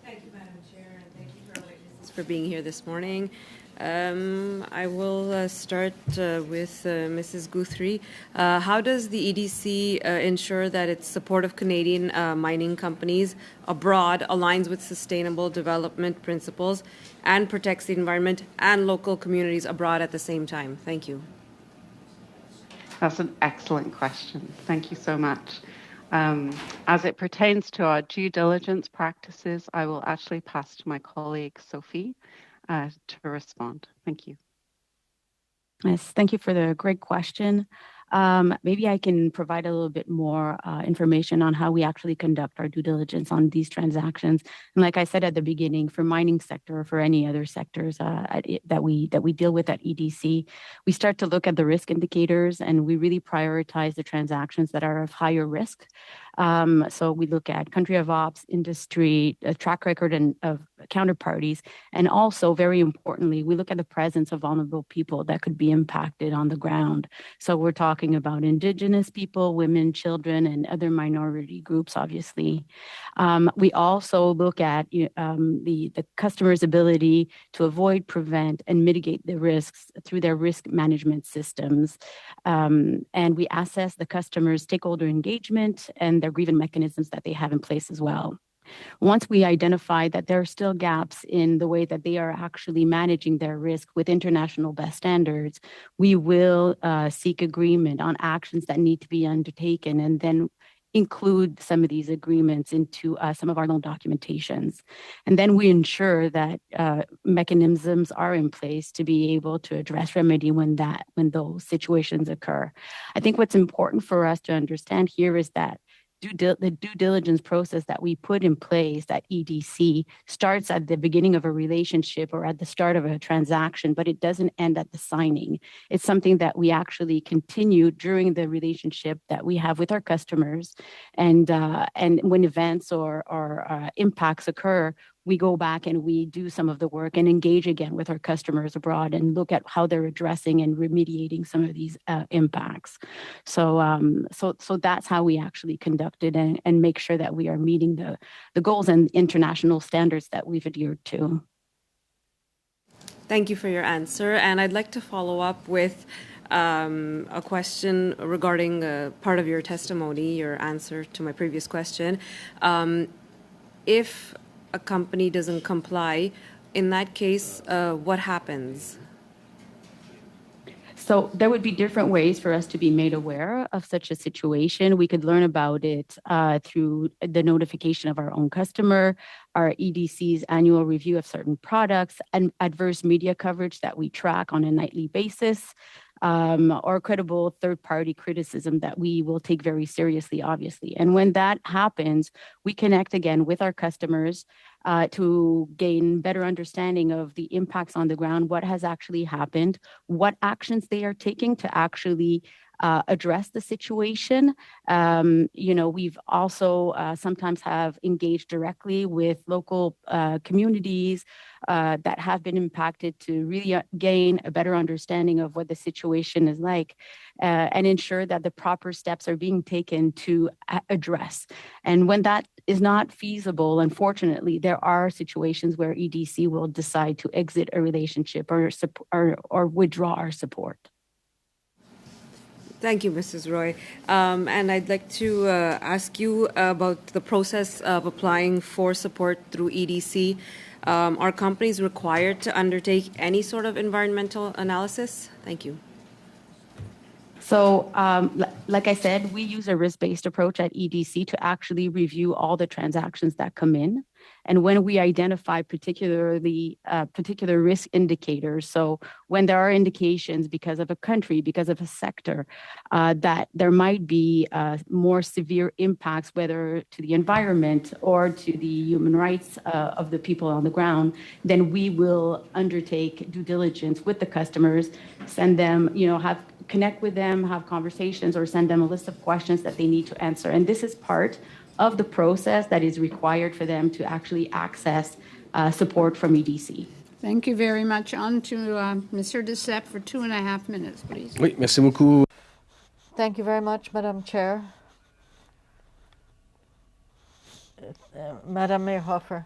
Thank you, Madam Chair, and thank you for our witnesses for being here this morning. I will start with Mrs. Guthrie. How does the EDC ensure that its support of Canadian mining companies abroad aligns with sustainable development principles and protects the environment and local communities abroad at the same time? Thank you. That's an excellent question. Thank you so much. As it pertains to our due diligence practices, I will actually pass to my colleague, Sophie, to respond. Thank you. Yes, thank you for the great question. Maybe I can provide a little bit more information on how we actually conduct our due diligence on these transactions. And like I said at the beginning, for mining sector or for any other sectors that we deal with at EDC, we start to look at the risk indicators and we really prioritize the transactions that are of higher risk. So we look at country of ops, industry, track record of counterparties, and also very importantly, we look at the presence of vulnerable people that could be impacted on the ground. So we're talking about Indigenous people, women, children, and other minority groups, obviously. We also look at the customer's ability to avoid, prevent, and mitigate the risks through their risk management systems. And we assess the customer's stakeholder engagement and their grievance mechanisms that they have in place as well. Once we identify that there are still gaps in the way that they are actually managing their risk with international best standards, we will seek agreement on actions that need to be undertaken and then include some of these agreements into some of our loan documentations. And then we ensure that mechanisms are in place to be able to address remedy when those situations occur. I think what's important for us to understand here is that the due diligence process that we put in place at EDC starts at the beginning of a relationship or at the start of a transaction, but it doesn't end at the signing. It's something that we actually continue during the relationship that we have with our customers, and when events or impacts occur, we go back and we do some of the work and engage again with our customers abroad and look at how they're addressing and remediating some of these impacts. So that's how we actually conduct it and make sure that we are meeting the goals and international standards that we've adhered to. Thank you for your answer. And I'd like to follow up with a question regarding part of your testimony, your answer to my previous question. If a company doesn't comply, in that case, what happens? So there would be different ways for us to be made aware of such a situation. We could learn about it through the notification of our own customer, our EDC's annual review of certain products, and adverse media coverage that we track on a nightly basis, or credible third-party criticism that we will take very seriously, obviously. And when that happens, we connect again with our customers to gain better understanding of the impacts on the ground, what has actually happened, what actions they are taking to actually address the situation. We've also sometimes have engaged directly with local communities that have been impacted to really gain a better understanding of what the situation is like and ensure that the proper steps are being taken to address. And when that is not feasible, unfortunately, there are situations where EDC will decide to exit a relationship or withdraw our support. Thank you, Mrs. Roy. And I'd like to ask you about the process of applying for support through EDC. Are companies required to undertake any sort of environmental analysis? Thank you. So, like I said, we use a risk-based approach at EDC to actually review all the transactions that come in. And when we identify particular risk indicators, so when there are indications because of a country, because of a sector, that there might be more severe impacts, whether to the environment or to the human rights of the people on the ground, then we will undertake due diligence with the customers, send them, connect with them, have conversations, or send them a list of questions that they need to answer. And this is part of the process that is required for them to actually access support from EDC. Thank you very much. On to Mr. Desepp for 2.5 minutes, please. Oui, merci beaucoup. Thank you very much, Madam Chair. Madam Mayhofer,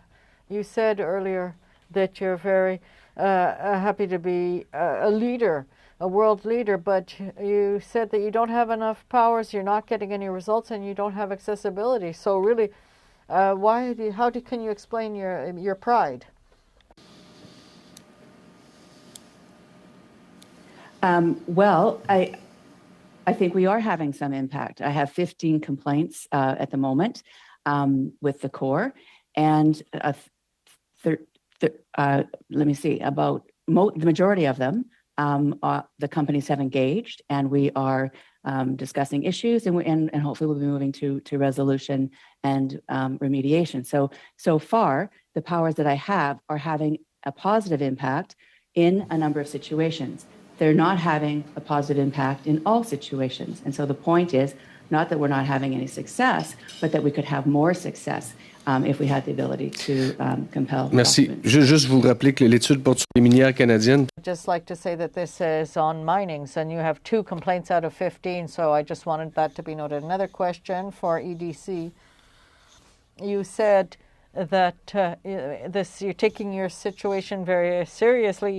you said earlier that you're very happy to be a leader, a world leader, but you said that you don't have enough powers, you're not getting any results, and you don't have accessibility. So really, can you explain your pride? Well, I think we are having some impact. I have 15 complaints at the moment with the Corps, and let me see, about the majority of them, the companies have engaged, and we are discussing issues, and hopefully we'll be moving to resolution and remediation. So far, the powers that I have are having a positive impact in a number of situations. They're not having a positive impact in all situations. And so the point is not that we're not having any success, but that we could have more success if we had the ability to compel. Merci. Juste vous rappeler que l'étude porte sur les minières canadiennes. I'd just like to say that this is on minings, and you have 2 complaints out of 15, so I just wanted that to be noted. Another question for EDC. You said that you're taking your situation very seriously.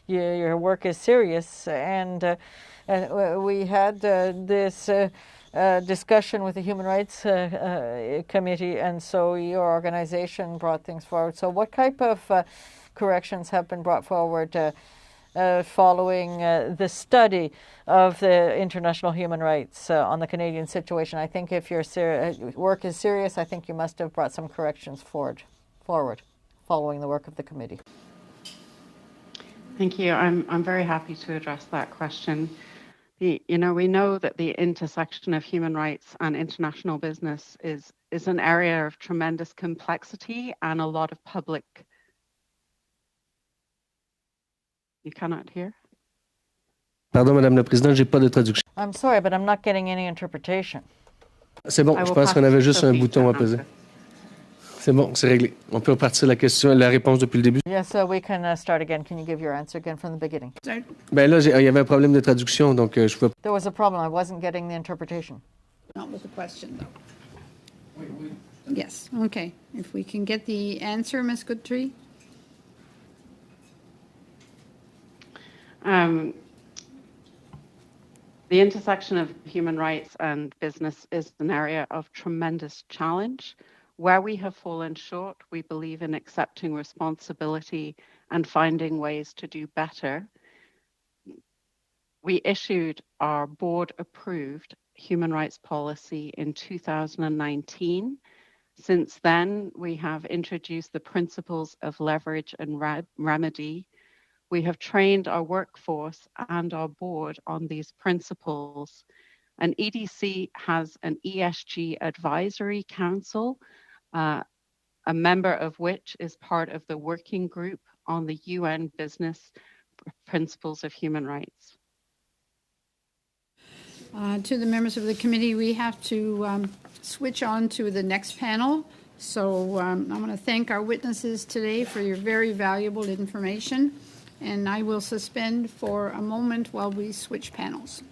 Your work is serious, and we had this discussion with the Human Rights Committee, and so your organization brought things forward. So what type of corrections have been brought forward following the study of the international human rights on the Canadian situation? I think if your work is serious, I think you must have brought some corrections forward following the work of the committee. Thank you. I'm very happy to address that question. You know, we know that the intersection of human rights and international business is an area of tremendous complexity and a lot of public. You cannot hear? Pardon, Madame la Présidente, j'ai pas de traduction. I'm sorry, but I'm not getting any interpretation. C'est bon, I je will pense qu'on pass avait to juste un Sophie bouton à to peser. answer. C'est bon, c'est réglé. On peut repartir la réponse depuis le début. Yes, we can start again. Can you give your answer again from the beginning? Ben là, il y avait un problème de traduction, donc je pouvais. There was a problem. I wasn't getting the interpretation. Not with the question, though. Yes, okay. If we can get the answer, Ms. Goodtree? The intersection of human rights and business is an area of tremendous challenge. Where we have fallen short, we believe in accepting responsibility and finding ways to do better. We issued our board-approved human rights policy in 2019. Since then, we have introduced the principles of leverage and remedy. We have trained our workforce and our board on these principles. And EDC has an ESG advisory council, a member of which is part of the working group on the UN Business Principles of Human Rights. To the members of the committee, we have to switch on to the next panel. So I want to thank our witnesses today for your very valuable information. And I will suspend for a moment while we switch panels.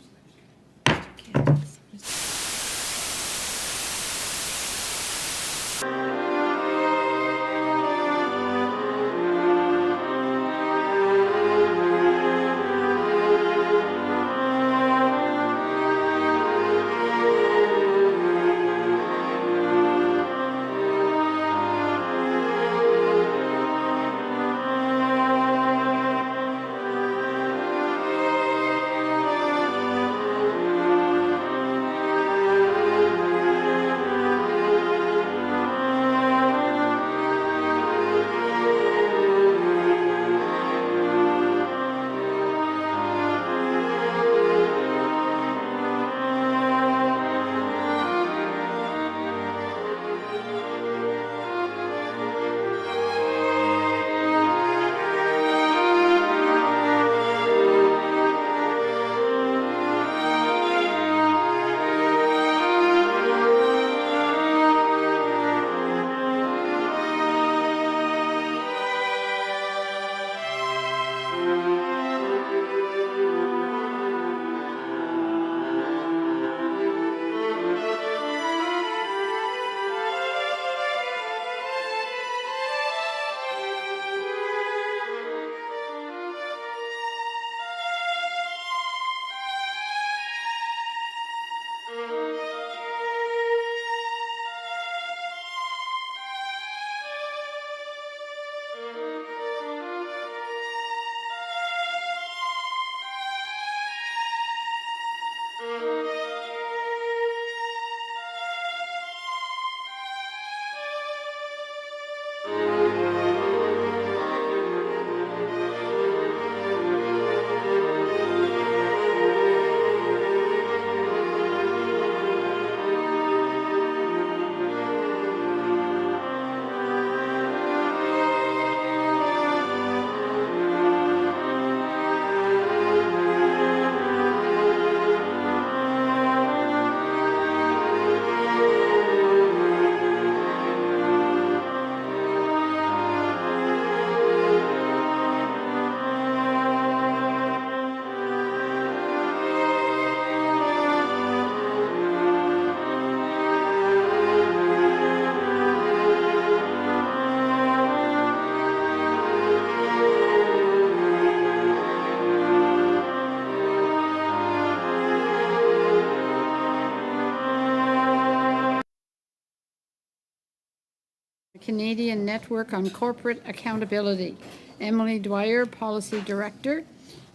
Canadian Network on Corporate Accountability. Emily Dwyer, Policy Director.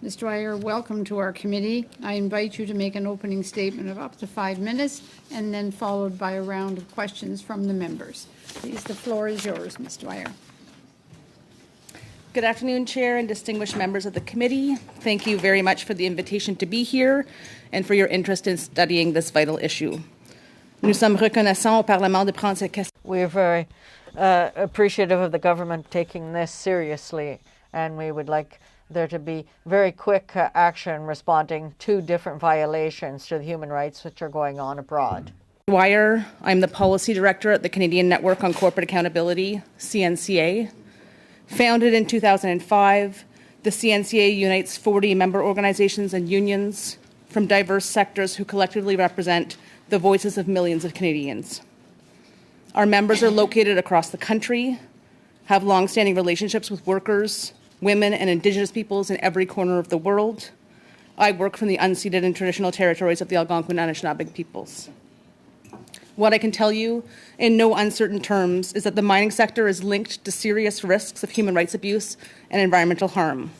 Ms. Dwyer, welcome to our committee. I invite you to make an opening statement of up to 5 minutes and then followed by a round of questions from the members. Please, the floor is yours, Ms. Dwyer. Good afternoon, Chair and distinguished members of the committee. Thank you very much for the invitation to be here and for your interest in studying this vital issue. Nous sommes reconnaissants au Parlement de prendre cette question. We're very appreciative of the government taking this seriously, and we would like there to be very quick action responding to different violations to the human rights which are going on abroad. Dwyer, I'm the Policy Director at the Canadian Network on Corporate Accountability, CNCA. Founded in 2005, the CNCA unites 40 member organizations and unions from diverse sectors who collectively represent the voices of millions of Canadians. Our members are located across the country, have long-standing relationships with workers, women, and Indigenous peoples in every corner of the world. I work from the unceded and traditional territories of the Algonquin and Anishinaabe peoples. What I can tell you in no uncertain terms is that the mining sector is linked to serious risks of human rights abuse and environmental harm.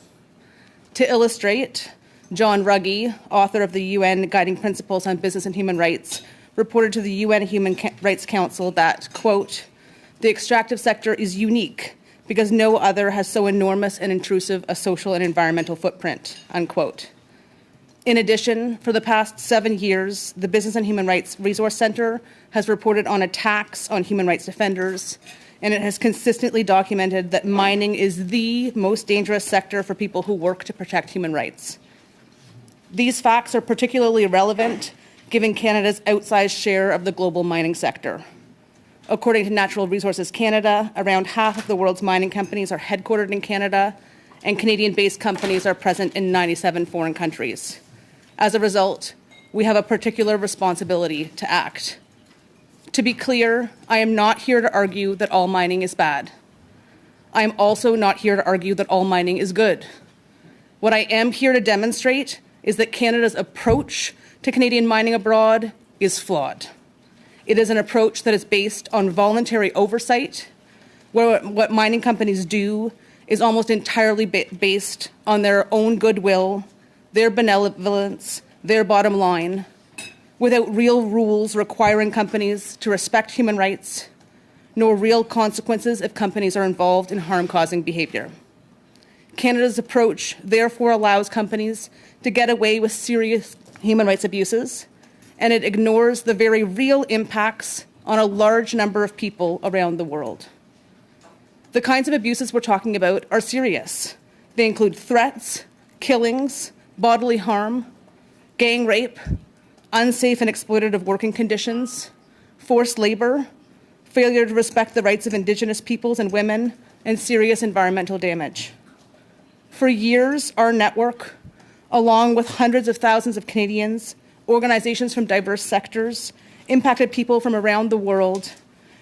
To illustrate, John Ruggie, author of the UN Guiding Principles on Business and Human Rights, reported to the UN Human Rights Council that, quote, the extractive sector is unique because no other has so enormous and intrusive a social and environmental footprint, unquote. In addition, for the past 7 years, the Business and Human Rights Resource Centre has reported on attacks on human rights defenders, and it has consistently documented that mining is the most dangerous sector for people who work to protect human rights. These facts are particularly relevant given Canada's outsized share of the global mining sector. According to Natural Resources Canada, around half of the world's mining companies are headquartered in Canada, and Canadian-based companies are present in 97 foreign countries. As a result, we have a particular responsibility to act. To be clear, I am not here to argue that all mining is bad. I am also not here to argue that all mining is good. What I am here to demonstrate is that Canada's approach to Canadian mining abroad is flawed. It is an approach that is based on voluntary oversight, where what mining companies do is almost entirely based on their own goodwill, their benevolence, their bottom line, without real rules requiring companies to respect human rights, nor real consequences if companies are involved in harm-causing behaviour. Canada's approach therefore allows companies to get away with serious human rights abuses, and it ignores the very real impacts on a large number of people around the world. The kinds of abuses we're talking about are serious. They include threats, killings, bodily harm, gang rape, unsafe and exploitative working conditions, forced labour, failure to respect the rights of Indigenous peoples and women, and serious environmental damage. For years, our network, along with hundreds of thousands of Canadians, organizations from diverse sectors, impacted people from around the world,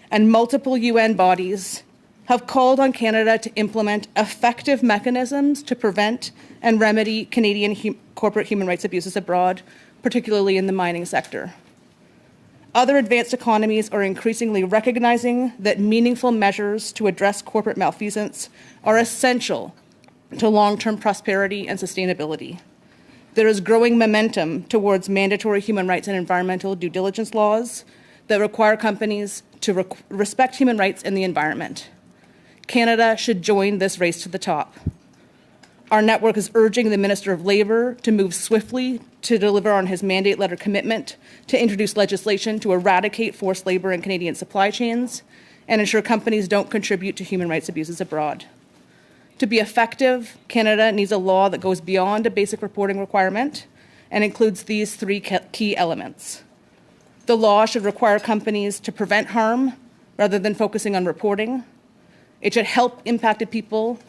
and multiple UN bodies have called on Canada to implement effective mechanisms to prevent and remedy Canadian corporate human rights abuses abroad, particularly in the mining sector. Other advanced economies are increasingly recognizing that meaningful measures to address corporate malfeasance are essential to long-term prosperity and sustainability. There is growing momentum towards mandatory human rights and environmental due diligence laws that require companies to respect human rights and the environment. Canada should join this race to the top. Our network is urging the Minister of Labour to move swiftly to deliver on his mandate letter commitment to introduce legislation to eradicate forced labour in Canadian supply chains and ensure companies don't contribute to human rights abuses abroad. To be effective, Canada needs a law that goes beyond a basic reporting requirement and includes these three key elements. The law should require companies to prevent harm rather than focusing on reporting. It should help impacted people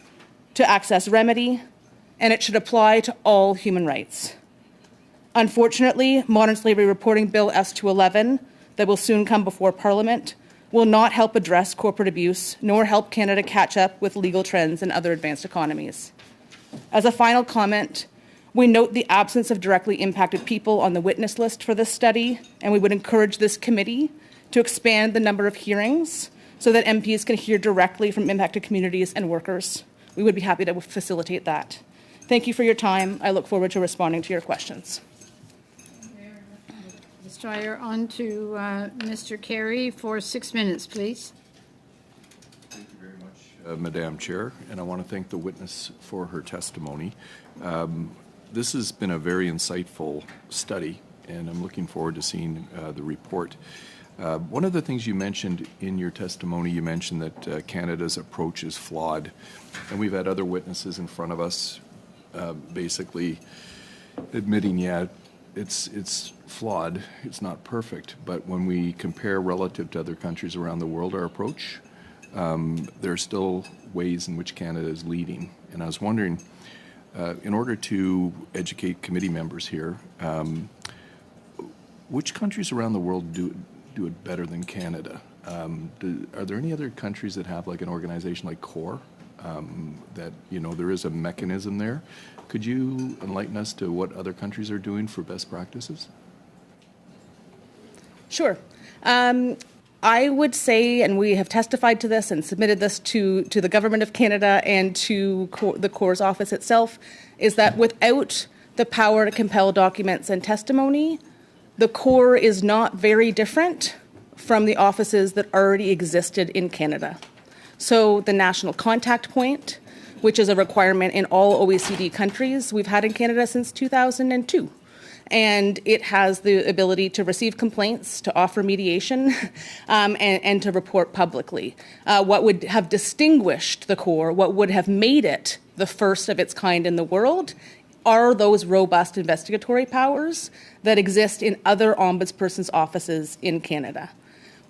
to access remedy, and it should apply to all human rights. Unfortunately, Modern Slavery Reporting Bill S211, that will soon come before Parliament, will not help address corporate abuse, nor help Canada catch up with legal trends in other advanced economies. As a final comment, we note the absence of directly impacted people on the witness list for this study, and we would encourage this committee to expand the number of hearings so that MPs can hear directly from impacted communities and workers. We would be happy to facilitate that. Thank you for your time. I look forward to responding to your questions. Ms. Dwyer, on to Mr. Carey for 6 minutes, please. Thank you very much, Madam Chair, and I want to thank the witness for her testimony. This has been a very insightful study, and I'm looking forward to seeing the report. One of the things you mentioned in your testimony, you mentioned that Canada's approach is flawed, and we've had other witnesses in front of us basically admitting, yeah, it's flawed, it's not perfect, but when we compare relative to other countries around the world, our approach, there are still ways in which Canada is leading. And I was wondering, in order to educate committee members here, which countries around the world do it better than Canada? Are there any other countries that have like an organization like CORE that, you know, there is a mechanism there? Could you enlighten us to what other countries are doing for best practices? Sure. I would say, and we have testified to this and submitted this to the Government of Canada and to the CORE's office itself, is that without the power to compel documents and testimony, the CORE is not very different from the offices that already existed in Canada. So the national contact point, which is a requirement in all OECD countries, we've had in Canada since 2002. And it has the ability to receive complaints, to offer mediation, and to report publicly. What would have distinguished the CORE, what would have made it the first of its kind in the world, are those robust investigatory powers that exist in other ombudspersons' offices in Canada.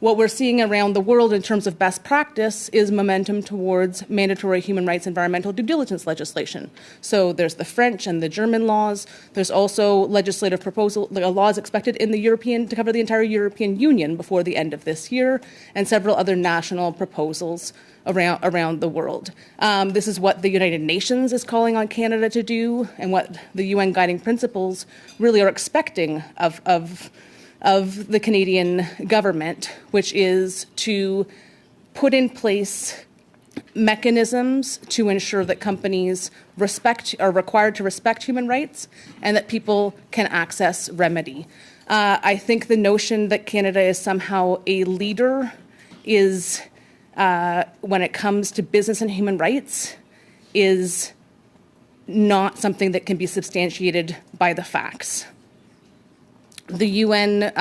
What we're seeing around the world in terms of best practice is momentum towards mandatory human rights environmental due diligence legislation. So there's the French and the German laws. There's also legislative proposal laws expected in the European to cover the entire European Union before the end of this year, and several other national proposals around the world. This is what the United Nations is calling on Canada to do, and what the UN guiding principles really are expecting of the Canadian government, which is to put in place mechanisms to ensure that companies are required to respect human rights and that people can access remedy. I think the notion that Canada is somehow a leader is, when it comes to business and human rights, is not something that can be substantiated by the facts. The UN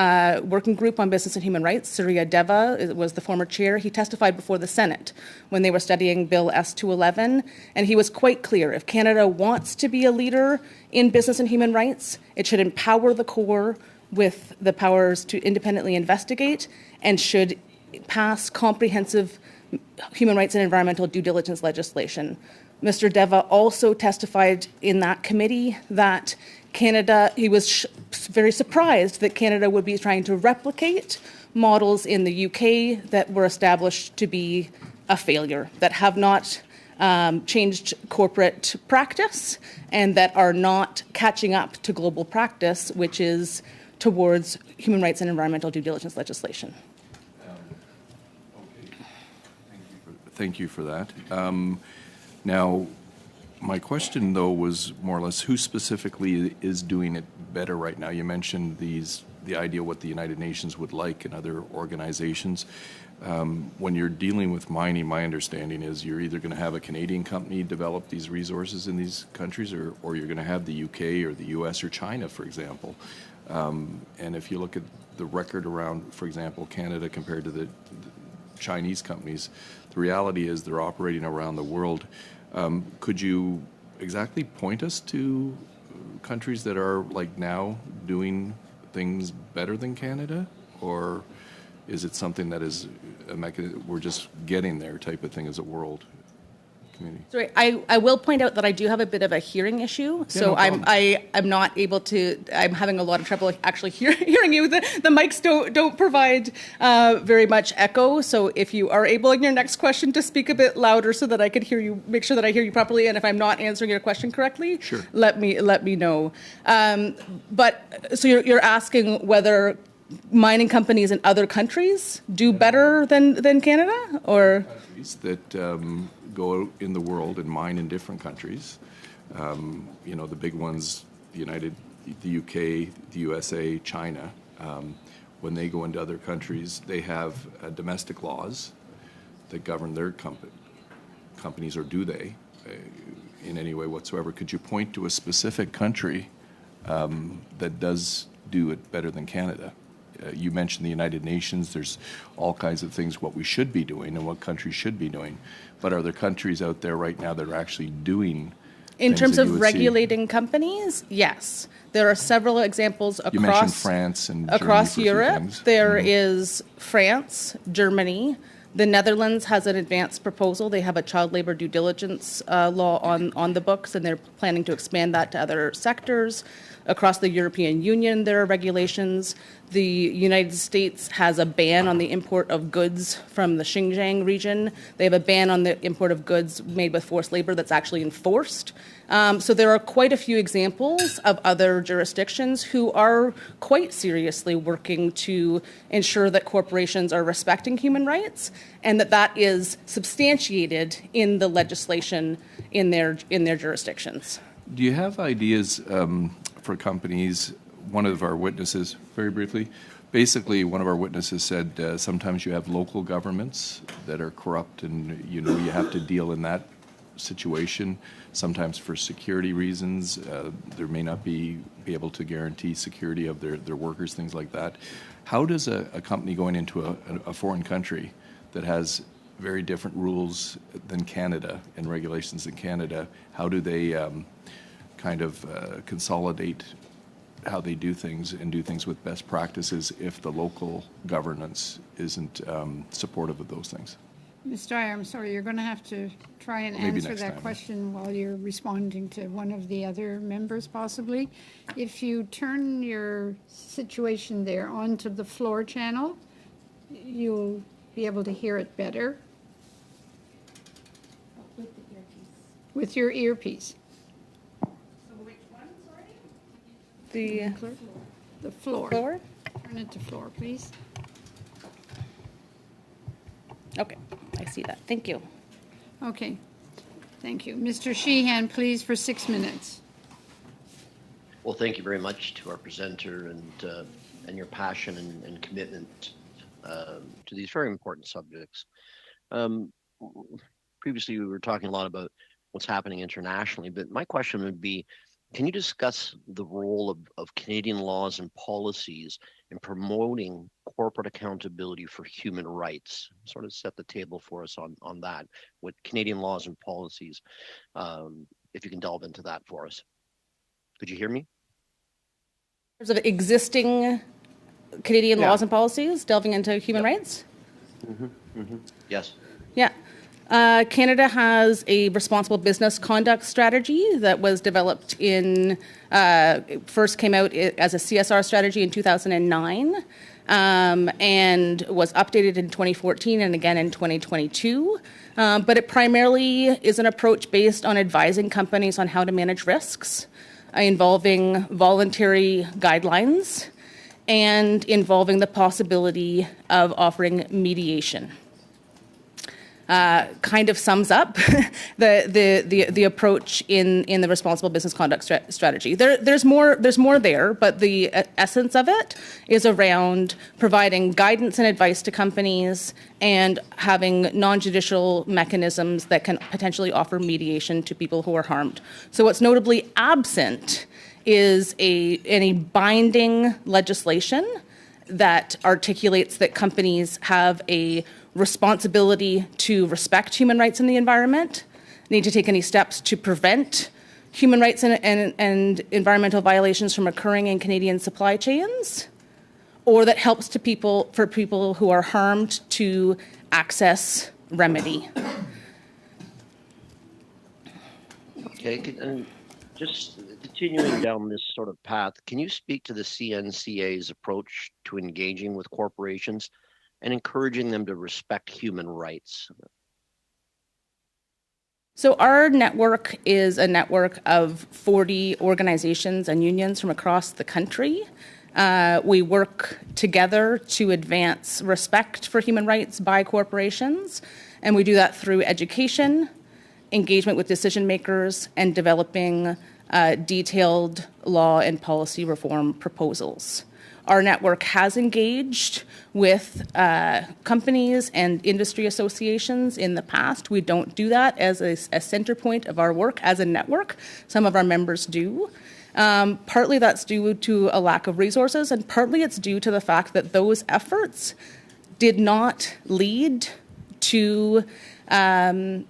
Working Group on Business and Human Rights, Surya Deva was the former chair. He testified before the Senate when they were studying Bill S-211, and he was quite clear. If Canada wants to be a leader in business and human rights, it should empower the CORE with the powers to independently investigate and should pass comprehensive human rights and environmental due diligence legislation. Mr. Deva also testified in that committee that Canada, he was very surprised that Canada would be trying to replicate models in the UK that were established to be a failure, that have not changed corporate practice and that are not catching up to global practice, which is towards human rights and environmental due diligence legislation. Thank you for that. Now, my question, though, was more or less who specifically is doing it better right now? You mentioned the idea what the United Nations would like and other organizations. When you're dealing with mining, my understanding is you're either going to have a Canadian company develop these resources in these countries, or you're going to have the UK or the US or China, for example. And if you look at the record around, for example, Canada compared to the Chinese companies, the reality is they're operating around the world. Could you exactly point us to countries that are like now doing things better than Canada, or is it something that is a mechanism, we're just getting there type of thing as a world community? Sorry, I will point out that I do have a bit of a hearing issue, so no problem. I'm not able to. I'm having a lot of trouble actually hearing you. The mics don't provide very much echo. So if you are able in your next question to speak a bit louder so that I could hear you, make sure that I hear you properly, and if I'm not answering your question correctly, sure, let me know. But so you're asking whether mining companies in other countries do better than Canada, or countries that go out in the world and mine in different countries. You know, the big ones, the UK, the USA, China. When they go into other countries, they have domestic laws that govern their companies, or do they, in any way whatsoever? Could you point to a specific country that does do it better than Canada? You mentioned the United Nations. There's all kinds of things what we should be doing and what countries should be doing. But are there countries out there right now that are actually doing in terms that you of would regulating companies? Yes. There are several examples You mentioned across France and across Germany for a few Europe. things. There is France, Germany. The Netherlands has an advanced proposal. They have a child labor due diligence law on the books, and they're planning to expand that to other sectors. Across the European Union, there are regulations. The United States has a ban on the import of goods from the Xinjiang region. They have a ban on the import of goods made with forced labor that's actually enforced. So there are quite a few examples of other jurisdictions who are quite seriously working to ensure that corporations are respecting human rights and that is substantiated in the legislation in their jurisdictions. Do you have ideas for companies? One of our witnesses, very briefly, basically one of our witnesses said sometimes you have local governments that are corrupt and you have to deal in that situation. Sometimes for security reasons, there may not be able to guarantee security of their workers, things like that. How does a company going into a foreign country that has very different rules than Canada and regulations in Canada, how do they consolidate how they do things and do things with best practices if the local governance isn't supportive of those things? Ms. Dyer, I'm sorry, you're going to have to try and answer that question while you're responding to one of the other members, possibly. If you turn your situation there onto the floor channel, you'll be able to hear it better. With your earpiece. The floor. Floor? Turn it to floor, please. Okay, I see that. Thank you. Okay, thank you. Mr. Sheehan, please, for 6 minutes. Well, thank you very much to our presenter and your passion and commitment to these very important subjects. Previously, we were talking a lot about what's happening internationally, but my question would be, can you discuss the role of Canadian laws and policies in promoting corporate accountability for human rights? Sort of set the table for us on that, with Canadian laws and policies, if you can delve into that for us. Could you hear me? In terms of existing Canadian laws and policies, delving into human rights? Yes. Yeah. Canada has a responsible business conduct strategy that was developed first came out as a CSR strategy in 2009 and was updated in 2014 and again in 2022. But it primarily is an approach based on advising companies on how to manage risks, involving voluntary guidelines and involving the possibility of offering mediation. Kind of sums up the approach in the responsible business conduct strategy. There's more there, but the essence of it is around providing guidance and advice to companies and having non-judicial mechanisms that can potentially offer mediation to people who are harmed. So what's notably absent is any binding legislation that articulates that companies have a responsibility to respect human rights in the environment, need to take any steps to prevent human rights and environmental violations from occurring in Canadian supply chains, or that helps to people who are harmed to access remedy. Okay, and just continuing down this sort of path, can you speak to the CNCA's approach to engaging with corporations and encouraging them to respect human rights? So our network is a network of 40 organizations and unions from across the country. We work together to advance respect for human rights by corporations, and we do that through education, engagement with decision makers, and developing detailed law and policy reform proposals. Our network has engaged with companies and industry associations in the past. We don't do that as a center point of our work as a network. Some of our members do. Partly that's due to a lack of resources, and partly it's due to the fact that those efforts did not lead to an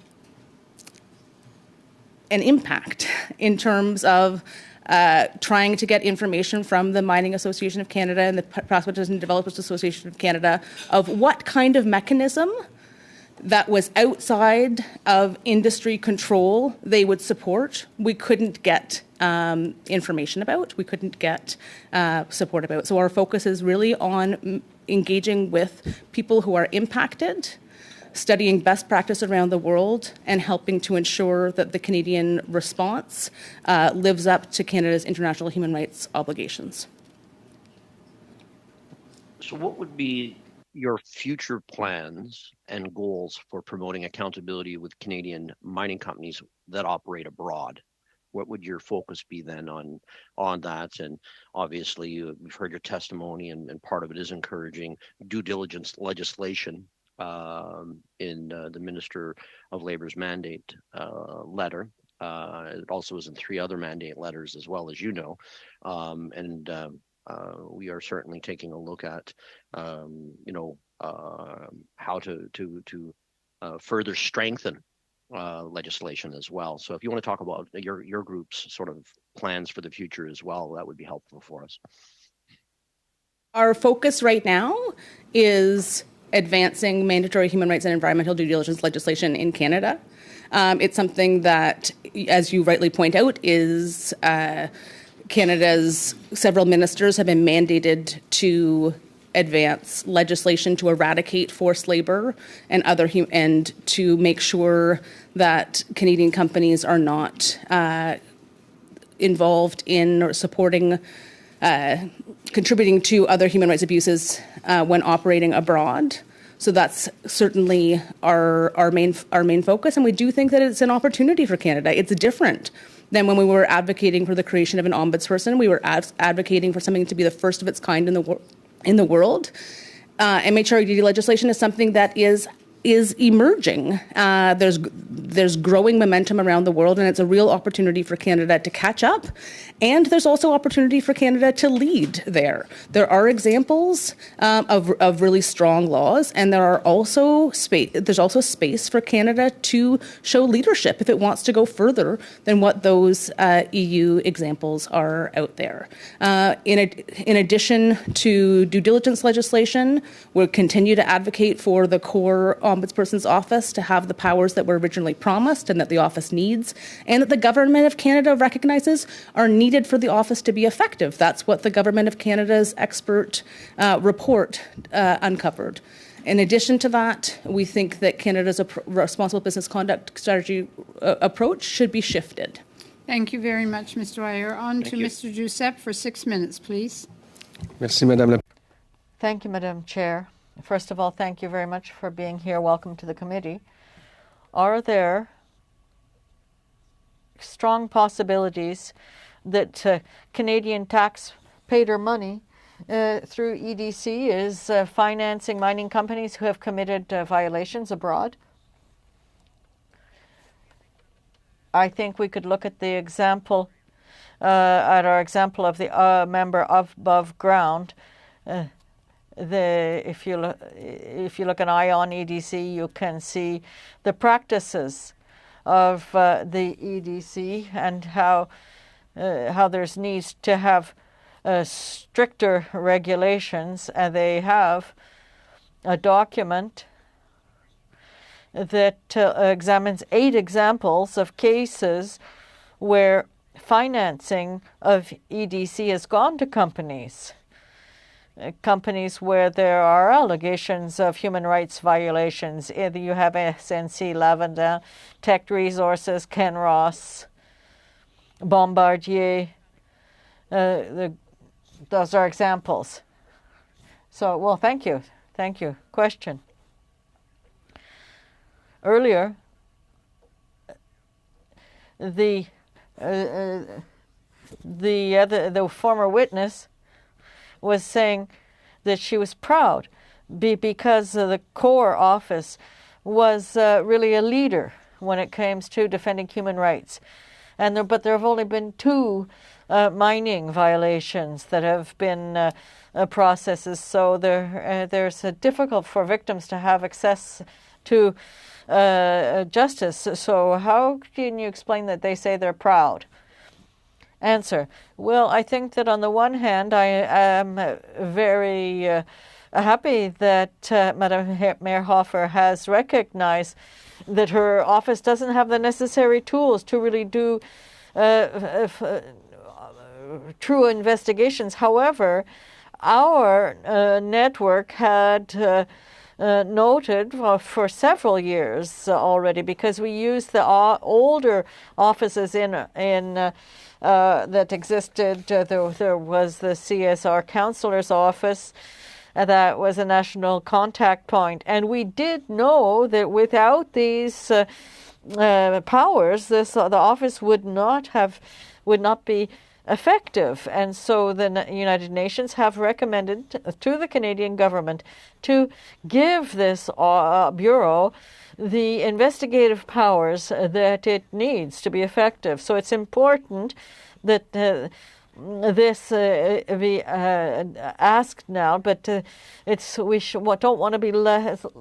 impact in terms of trying to get information from the Mining Association of Canada and the Prospectors and Developers Association of Canada of what kind of mechanism that was outside of industry control they would support. We couldn't get information about, we couldn't get support about. So our focus is really on engaging with people who are impacted, studying best practice around the world, and helping to ensure that the Canadian response lives up to Canada's international human rights obligations. So what would be your future plans and goals for promoting accountability with Canadian mining companies that operate abroad? What would your focus be then on that? And obviously, we've heard your testimony, and part of it is encouraging due diligence legislation in the Minister of Labor's mandate letter. It also is in 3 other mandate letters as well, as you know. We are certainly taking a look at, how to further strengthen legislation as well. So if you want to talk about your group's sort of plans for the future as well, that would be helpful for us. Our focus right now is advancing mandatory human rights and environmental due diligence legislation in Canada. It's something that, as you rightly point out, is Canada's several ministers have been mandated to advance legislation to eradicate forced labor and and to make sure that Canadian companies are not involved in or supporting, contributing to other human rights abuses when operating abroad. So that's certainly our main focus, and we do think that it's an opportunity for Canada. It's different than when we were advocating for the creation of an ombudsperson. We were advocating for something to be the first of its kind in the world. MHRD legislation is something that is emerging. There's growing momentum around the world, and it's a real opportunity for Canada to catch up. And there's also opportunity for Canada to lead there. There are examples of really strong laws, and there's also space for Canada to show leadership if it wants to go further than what those EU examples are out there. In addition to due diligence legislation, we'll continue to advocate for the core Ombudsperson's office to have the powers that were originally promised and that the office needs, and that the Government of Canada recognizes are needed for the office to be effective. That's what the Government of Canada's expert report uncovered. In addition to that, we think that Canada's responsible business conduct strategy approach should be shifted. Thank you very much, Mr. Dwyer. On to Mr. Giuseppe for 6 minutes, please. Merci, Madame la. Thank you, Madam Chair. First of all, thank you very much for being here. Welcome to the committee. Are there strong possibilities that Canadian taxpayer money through EDC is financing mining companies who have committed violations abroad? I think we could look at the example, at our example of the member of above ground. If you look at ION EDC, you can see the practices of the EDC and how there's needs to have stricter regulations, and they have a document that examines 8 examples of cases where financing of EDC has gone to companies where there are allegations of human rights violations. You have SNC Lavalin, Tech Resources, Kenross, Bombardier. Those are examples. So, well, thank you. Thank you. Question. Earlier, the former witness was saying that she was proud because the CORE office was really a leader when it comes to defending human rights. But there have only been 2 mining violations that have been processes, so there's difficult for victims to have access to justice. So how can you explain that they say they're proud? Answer. Well, I think that on the one hand, I am very happy that Madame Mayerhofer has recognized that her office doesn't have the necessary tools to really do true investigations. However, our network had noted for several years already, because we used the older offices in that existed. There was the CSR counselor's office. That was a national contact point. And we did know that without these powers, the office would not be effective. And so the United Nations have recommended to the Canadian government to give this bureau the investigative powers that it needs to be effective. So it's important that this be asked now, but we don't want to be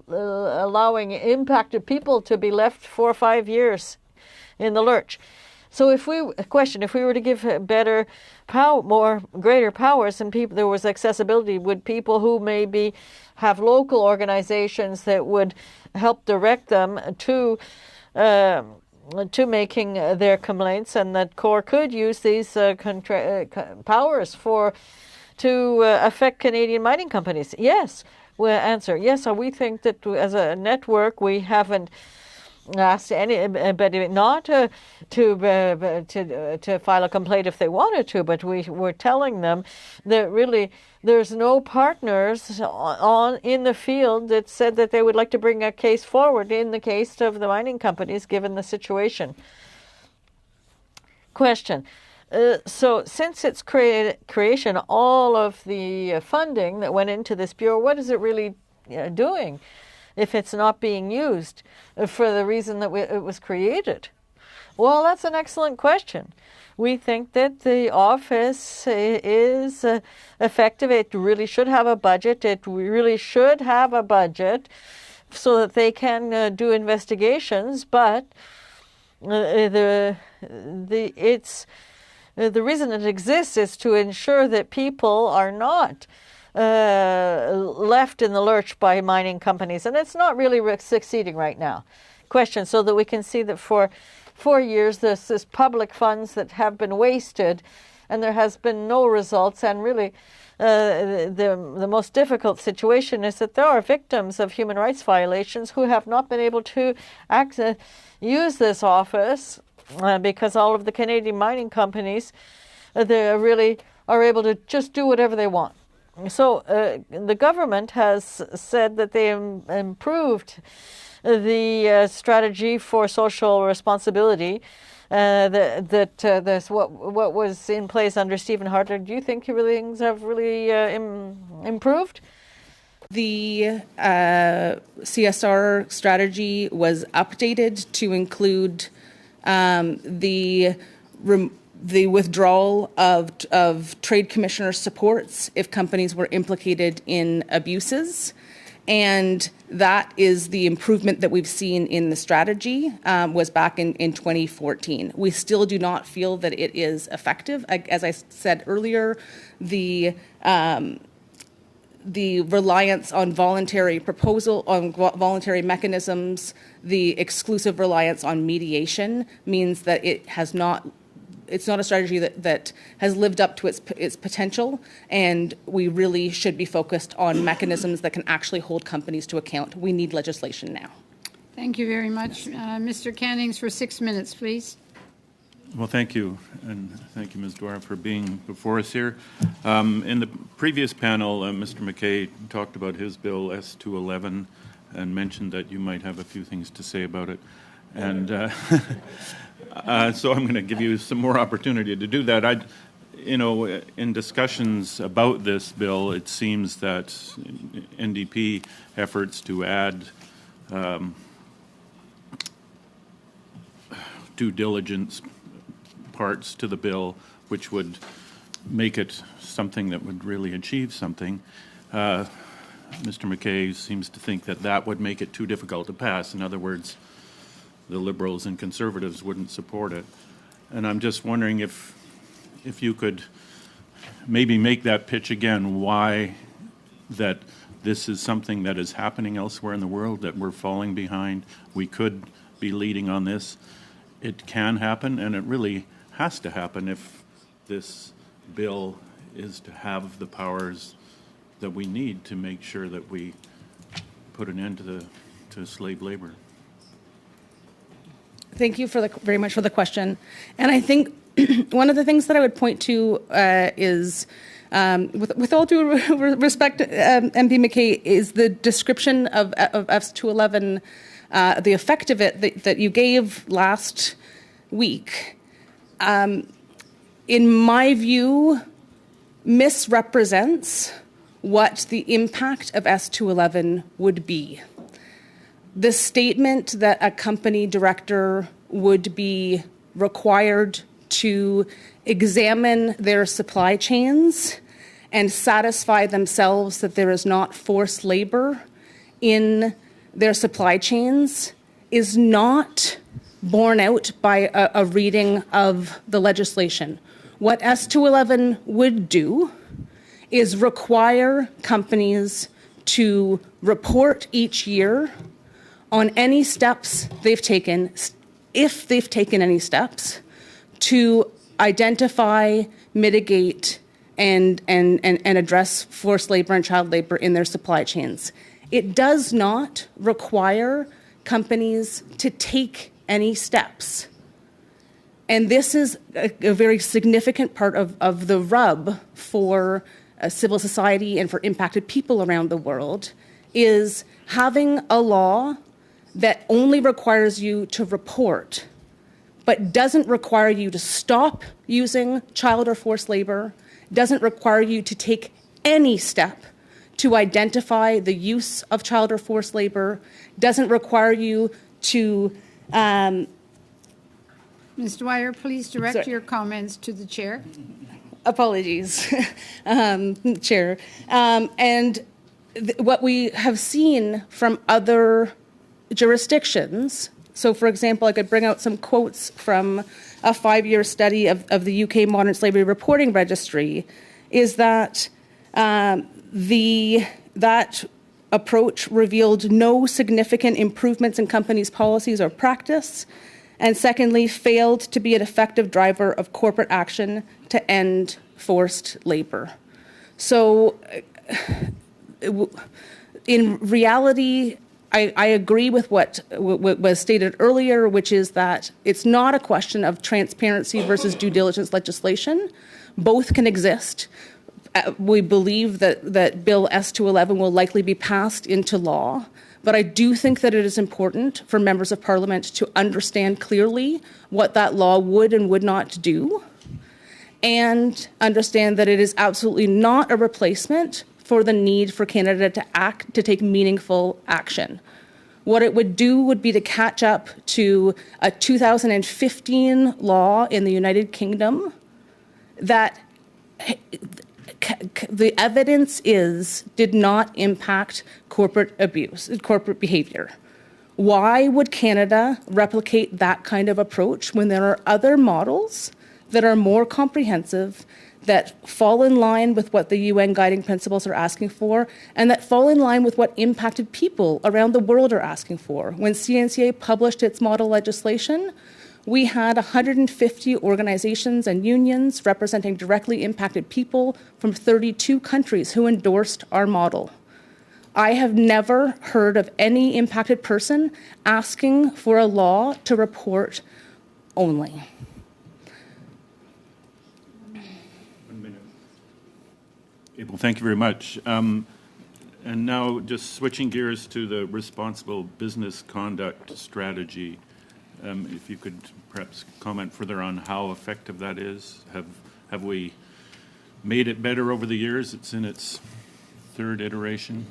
allowing impacted people to be left 4 or 5 years in the lurch. So if we were to give greater powers and there was accessibility, would people who maybe have local organizations that would help direct them to making their complaints, and that CORE could use these powers to affect Canadian mining companies? Yes. Well, answer. Yes. So we think that as a network, we haven't asked anybody not to file a complaint if they wanted to, but we were telling them that really there's no partners in the field that said that they would like to bring a case forward in the case of the mining companies, given the situation. Question. So since its creation, all of the funding that went into this bureau, what is it really doing if it's not being used for the reason that it was created? Well, that's an excellent question. We think that the office is effective. It really should have a budget. It really should have a budget so that they can do investigations. But the reason it exists is to ensure that people are not left in the lurch by mining companies, and it's not really succeeding right now. Question. So that we can see that for 4 years there's this public funds that have been wasted, and there has been no results. And really, the most difficult situation is that there are victims of human rights violations who have not been able to use this office because all of the Canadian mining companies, they really are able to just do whatever they want. So the government has said that they improved the strategy for social responsibility. That's what was in place under Stephen Harper. Do you think things have really improved? The CSR strategy was updated to include the withdrawal of trade commissioner supports if companies were implicated in abuses. And that is the improvement that we've seen in the strategy, was back in 2014. We still do not feel that it is effective. As I said earlier, the reliance on voluntary mechanisms, the exclusive reliance on mediation means that it's not a strategy that has lived up to its potential, and we really should be focused on mechanisms that can actually hold companies to account. We need legislation now. Thank you very much. Mr. Cannings, for 6 minutes, please. Well, thank you, and thank you, Ms. Dwyer, for being before us here. In the previous panel, Mr. McKay talked about his bill S211 and mentioned that you might have a few things to say about it. And so I'm going to give you some more opportunity to do that. you know, in discussions about this bill, it seems that NDP efforts to add due diligence parts to the bill, which would make it something that would really achieve something. Mr. McKay seems to think that that would make it too difficult to pass. In other words, the Liberals and Conservatives wouldn't support it. And I'm just wondering if you could maybe make that pitch again, why that this is something that is happening elsewhere in the world, that we're falling behind. We could be leading on this. It can happen, and it really has to happen if this bill is to have the powers that we need to make sure that we put an end to slave labor. Thank you very much for the question. And I think one of the things that I would point to is, with all due respect, MP McKay, is the description of S211, the effect of it that you gave last week. In my view, misrepresents what the impact of S211 would be. The statement that a company director would be required to examine their supply chains and satisfy themselves that there is not forced labor in their supply chains is not borne out by a reading of the legislation. What S211 would do is require companies to report each year on any steps they've taken, if they've taken any steps, to identify, mitigate, and address forced labor and child labor in their supply chains. It does not require companies to take any steps. And this is a very significant part of the rub for civil society and for impacted people around the world, is having a law that only requires you to report, but doesn't require you to stop using child or forced labor, doesn't require you to take any step to identify the use of child or forced labor, doesn't require you to... Ms. Dwyer, please direct your comments to the chair. Apologies, Chair. What we have seen from other jurisdictions, so for example, I could bring out some quotes from a 5-year study of the UK Modern Slavery Reporting Registry, is that that approach revealed no significant improvements in companies' policies or practice, and secondly, failed to be an effective driver of corporate action to end forced labor. So in reality, I agree with what was stated earlier, which is that it's not a question of transparency versus due diligence legislation. Both can exist. We believe that Bill S211 will likely be passed into law, but I do think that it is important for members of Parliament to understand clearly what that law would and would not do, and understand that it is absolutely not a replacement for the need for Canada to take meaningful action. What it would do would be to catch up to a 2015 law in the United Kingdom that the evidence did not impact corporate behavior. Why would Canada replicate that kind of approach when there are other models that are more comprehensive, that fall in line with what the UN guiding principles are asking for, and that fall in line with what impacted people around the world are asking for? When CNCA published its model legislation, we had 150 organizations and unions representing directly impacted people from 32 countries who endorsed our model. I have never heard of any impacted person asking for a law to report only. 1 minute. Okay, well, thank you very much. And now just switching gears to the responsible business conduct strategy. If you could perhaps comment further on how effective that is. Have we made it better over the years. It's in its third iteration.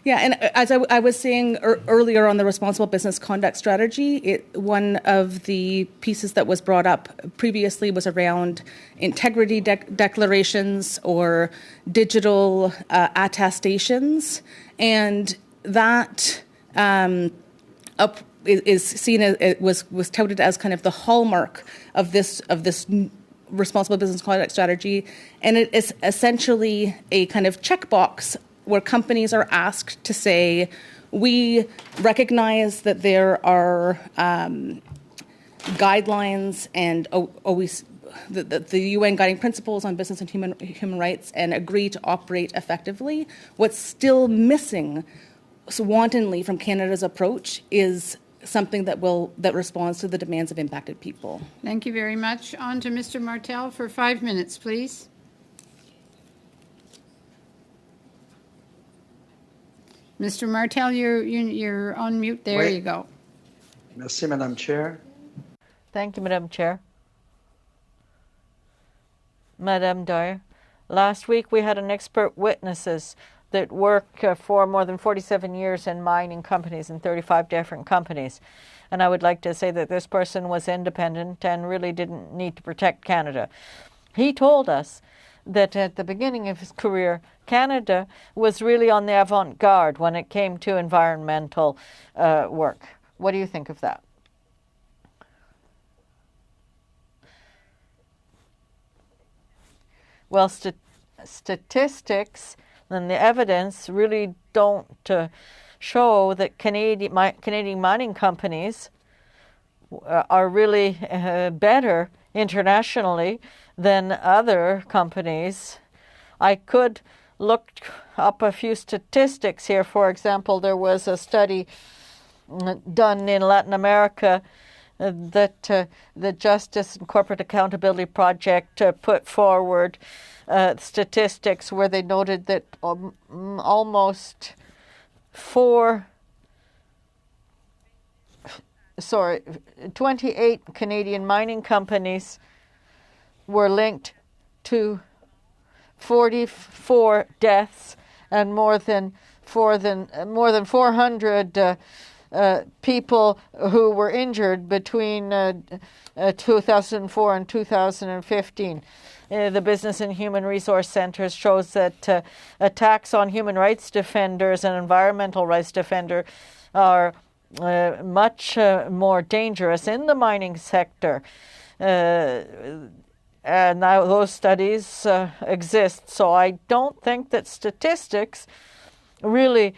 Yeah, and as I was saying earlier on the responsible business conduct strategy, one of the pieces that was brought up previously was around integrity declarations or digital attestations, and that is seen as it was touted as kind of the hallmark of this responsible business conduct strategy, and it is essentially a kind of checkbox where companies are asked to say, we recognize that there are guidelines and always the UN guiding principles on business and human rights, and agree to operate effectively. What's still missing wantonly from Canada's approach is something that responds to the demands of impacted people. Thank you very much. On to Mr. Martel for 5 minutes, please. Mr. Martel, you're on mute. There you go. Merci, Madame Chair. Thank you, Madam Chair. Madame Dwyer, last week we had an expert witnesses that work for more than 47 years in mining companies in 35 different companies. And I would like to say that this person was independent and really didn't need to protect Canada. He told us that at the beginning of his career, Canada was really on the avant-garde when it came to environmental work. What do you think of that? Well, statistics and the evidence really don't show that Canadian mining companies are really better internationally than other companies. I could look up a few statistics here. For example, there was a study done in Latin America that the Justice and Corporate Accountability Project put forward statistics where they noted that almost 28 Canadian mining companies were linked to 44 deaths and more than 400 people who were injured between 2004 and 2015. The Business and Human Resource Centres shows that attacks on human rights defenders and environmental rights defenders are much more dangerous in the mining sector. And now those studies exist. So I don't think that statistics really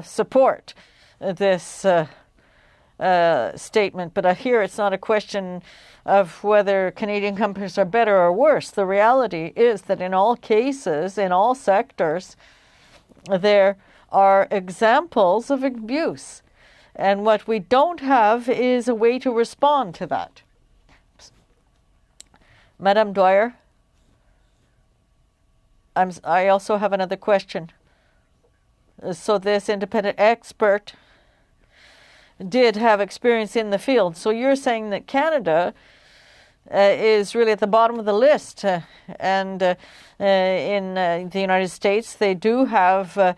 support this statement. But here it's not a question of whether Canadian companies are better or worse. The reality is that in all cases, in all sectors, there are examples of abuse. And what we don't have is a way to respond to that. Madame Dwyer, I also have another question. So this independent expert did have experience in the field. So you're saying that Canada is really at the bottom of the list. And in the United States, they do have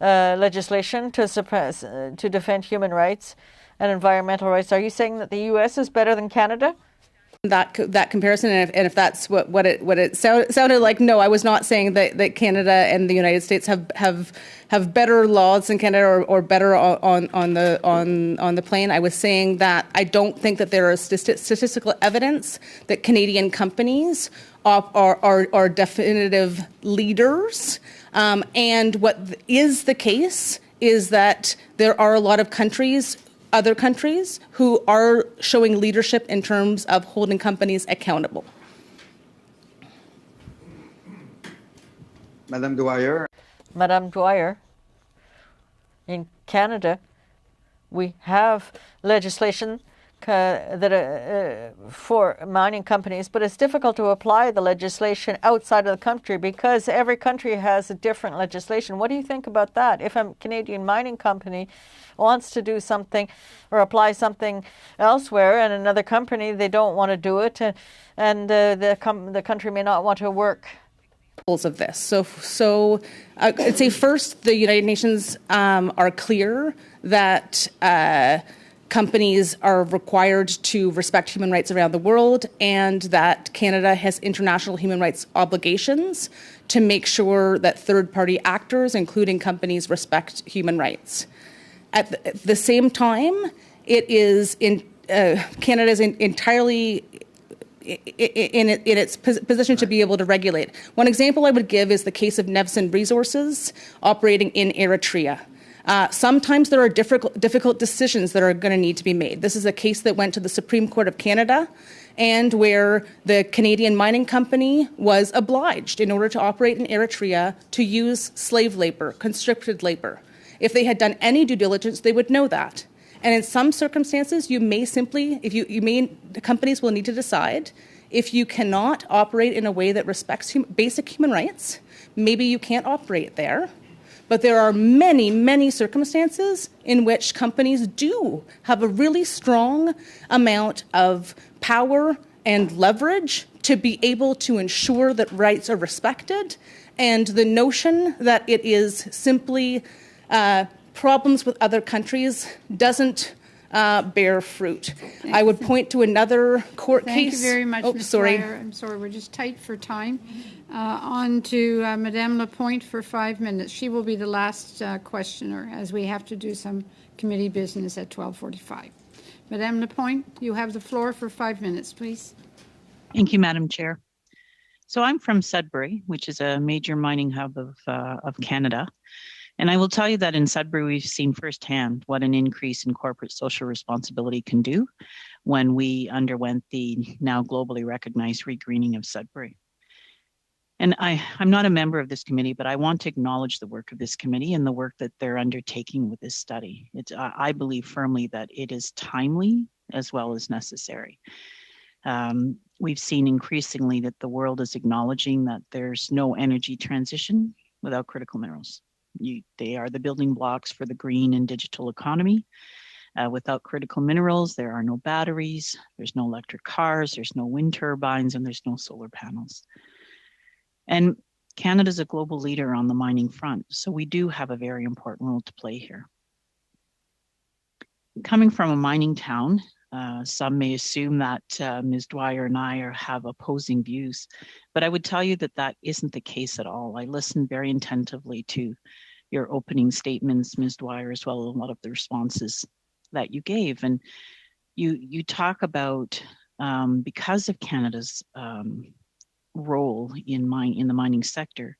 legislation to defend human rights and environmental rights. Are you saying that the U.S. is better than Canada? That comparison, and if that's what it sounded like, no, I was not saying that Canada and the United States have better laws than Canada or better on the plane. I was saying that I don't think that there is statistical evidence that Canadian companies are definitive leaders. And what is the case is that there are a lot of other countries who are showing leadership in terms of holding companies accountable. Madame Dwyer. Madame Dwyer, in Canada, we have legislation for mining companies, but it's difficult to apply the legislation outside of the country because every country has a different legislation. What do you think about that? If a Canadian mining company wants to do something or apply something elsewhere and another company, they don't want to do it, and the country may not want to work of this. So I'd say first, the United Nations are clear that companies are required to respect human rights around the world, and that Canada has international human rights obligations to make sure that third-party actors, including companies, respect human rights. At the same time, it is Canada is entirely in its position to be able to regulate. One example I would give is the case of Nevson Resources operating in Eritrea. Sometimes there are difficult decisions that are going to need to be made. This is a case that went to the Supreme Court of Canada, and where the Canadian mining company was obliged, in order to operate in Eritrea, to use slave labor, conscripted labor. If they had done any due diligence, they would know that. And in some circumstances, you may simply, companies will need to decide if you cannot operate in a way that respects basic human rights, maybe you can't operate there. But there are many, many circumstances in which companies do have a really strong amount of power and leverage to be able to ensure that rights are respected. And the notion that it is simply problems with other countries doesn't bear fruit. I would point to another court case. Thank you very much, Ms. Dwyer. I'm sorry, we're just tight for time. On to Madame Lapointe for 5 minutes. She will be the last questioner, as we have to do some committee business at 12:45. Madame Lapointe, you have the floor for 5 minutes, please. Thank you, Madam Chair. So I'm from Sudbury, which is a major mining hub of Canada. And I will tell you that in Sudbury, we've seen firsthand what an increase in corporate social responsibility can do when we underwent the now globally recognized regreening of Sudbury. And I'm not a member of this committee, but I want to acknowledge the work of this committee and the work that they're undertaking with this study. I believe firmly that it is timely as well as necessary. We've seen increasingly that the world is acknowledging that there's no energy transition without critical minerals. They are the building blocks for the green and digital economy. Without critical minerals, there are no batteries, there's no electric cars, there's no wind turbines, and there's no solar panels. And Canada is a global leader on the mining front, so we do have a very important role to play here. Coming from a mining town, some may assume that Ms. Dwyer and I have opposing views, but I would tell you that that isn't the case at all. I listened very attentively to your opening statements, Ms. Dwyer, as well as a lot of the responses that you gave. And you talk about, because of Canada's role in the mining sector,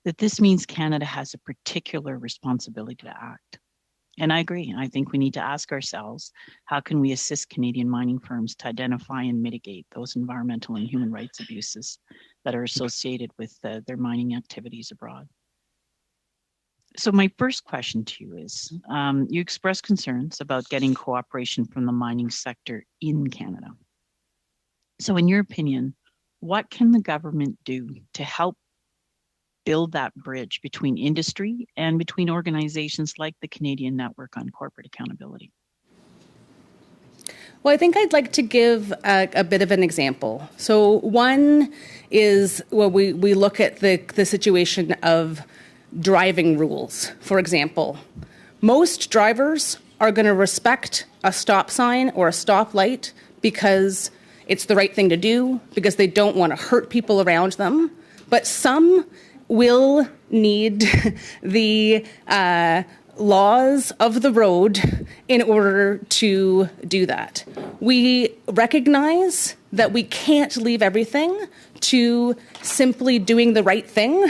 that this means Canada has a particular responsibility to act. And I agree. I think we need to ask ourselves, how can we assist Canadian mining firms to identify and mitigate those environmental and human rights abuses that are associated with their mining activities abroad? So my first question to you is, you expressed concerns about getting cooperation from the mining sector in Canada. So in your opinion, what can the government do to help build that bridge between industry and between organizations like the Canadian Network on Corporate Accountability? Well, I think I'd like to give a bit of an example. So one is, well, we look at the situation of driving rules, for example. Most drivers are going to respect a stop sign or a stoplight because it's the right thing to do, because they don't want to hurt people around them. But some will need the laws of the road in order to do that. We recognize that we can't leave everything to simply doing the right thing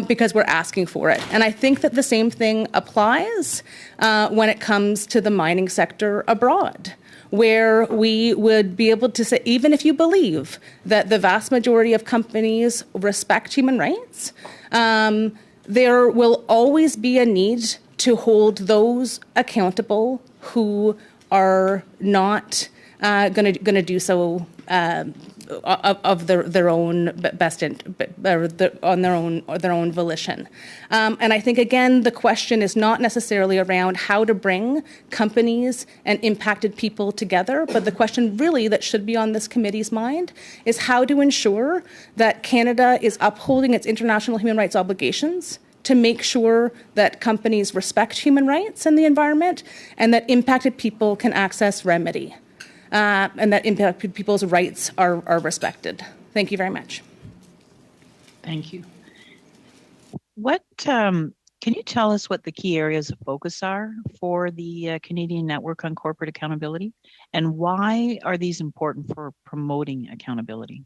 because we're asking for it. And I think that the same thing applies when it comes to the mining sector abroad, where we would be able to say, even if you believe that the vast majority of companies respect human rights, there will always be a need to hold those accountable who are not going to do so of their own best on their own volition. And I think again the question is not necessarily around how to bring companies and impacted people together, but the question really that should be on this committee's mind is how to ensure that Canada is upholding its international human rights obligations to make sure that companies respect human rights and the environment, and that impacted people can access remedy. And that impacted people's rights are respected. Thank you very much. Thank you. What can you tell us what the key areas of focus are for the Canadian Network on Corporate Accountability, and why are these important for promoting accountability?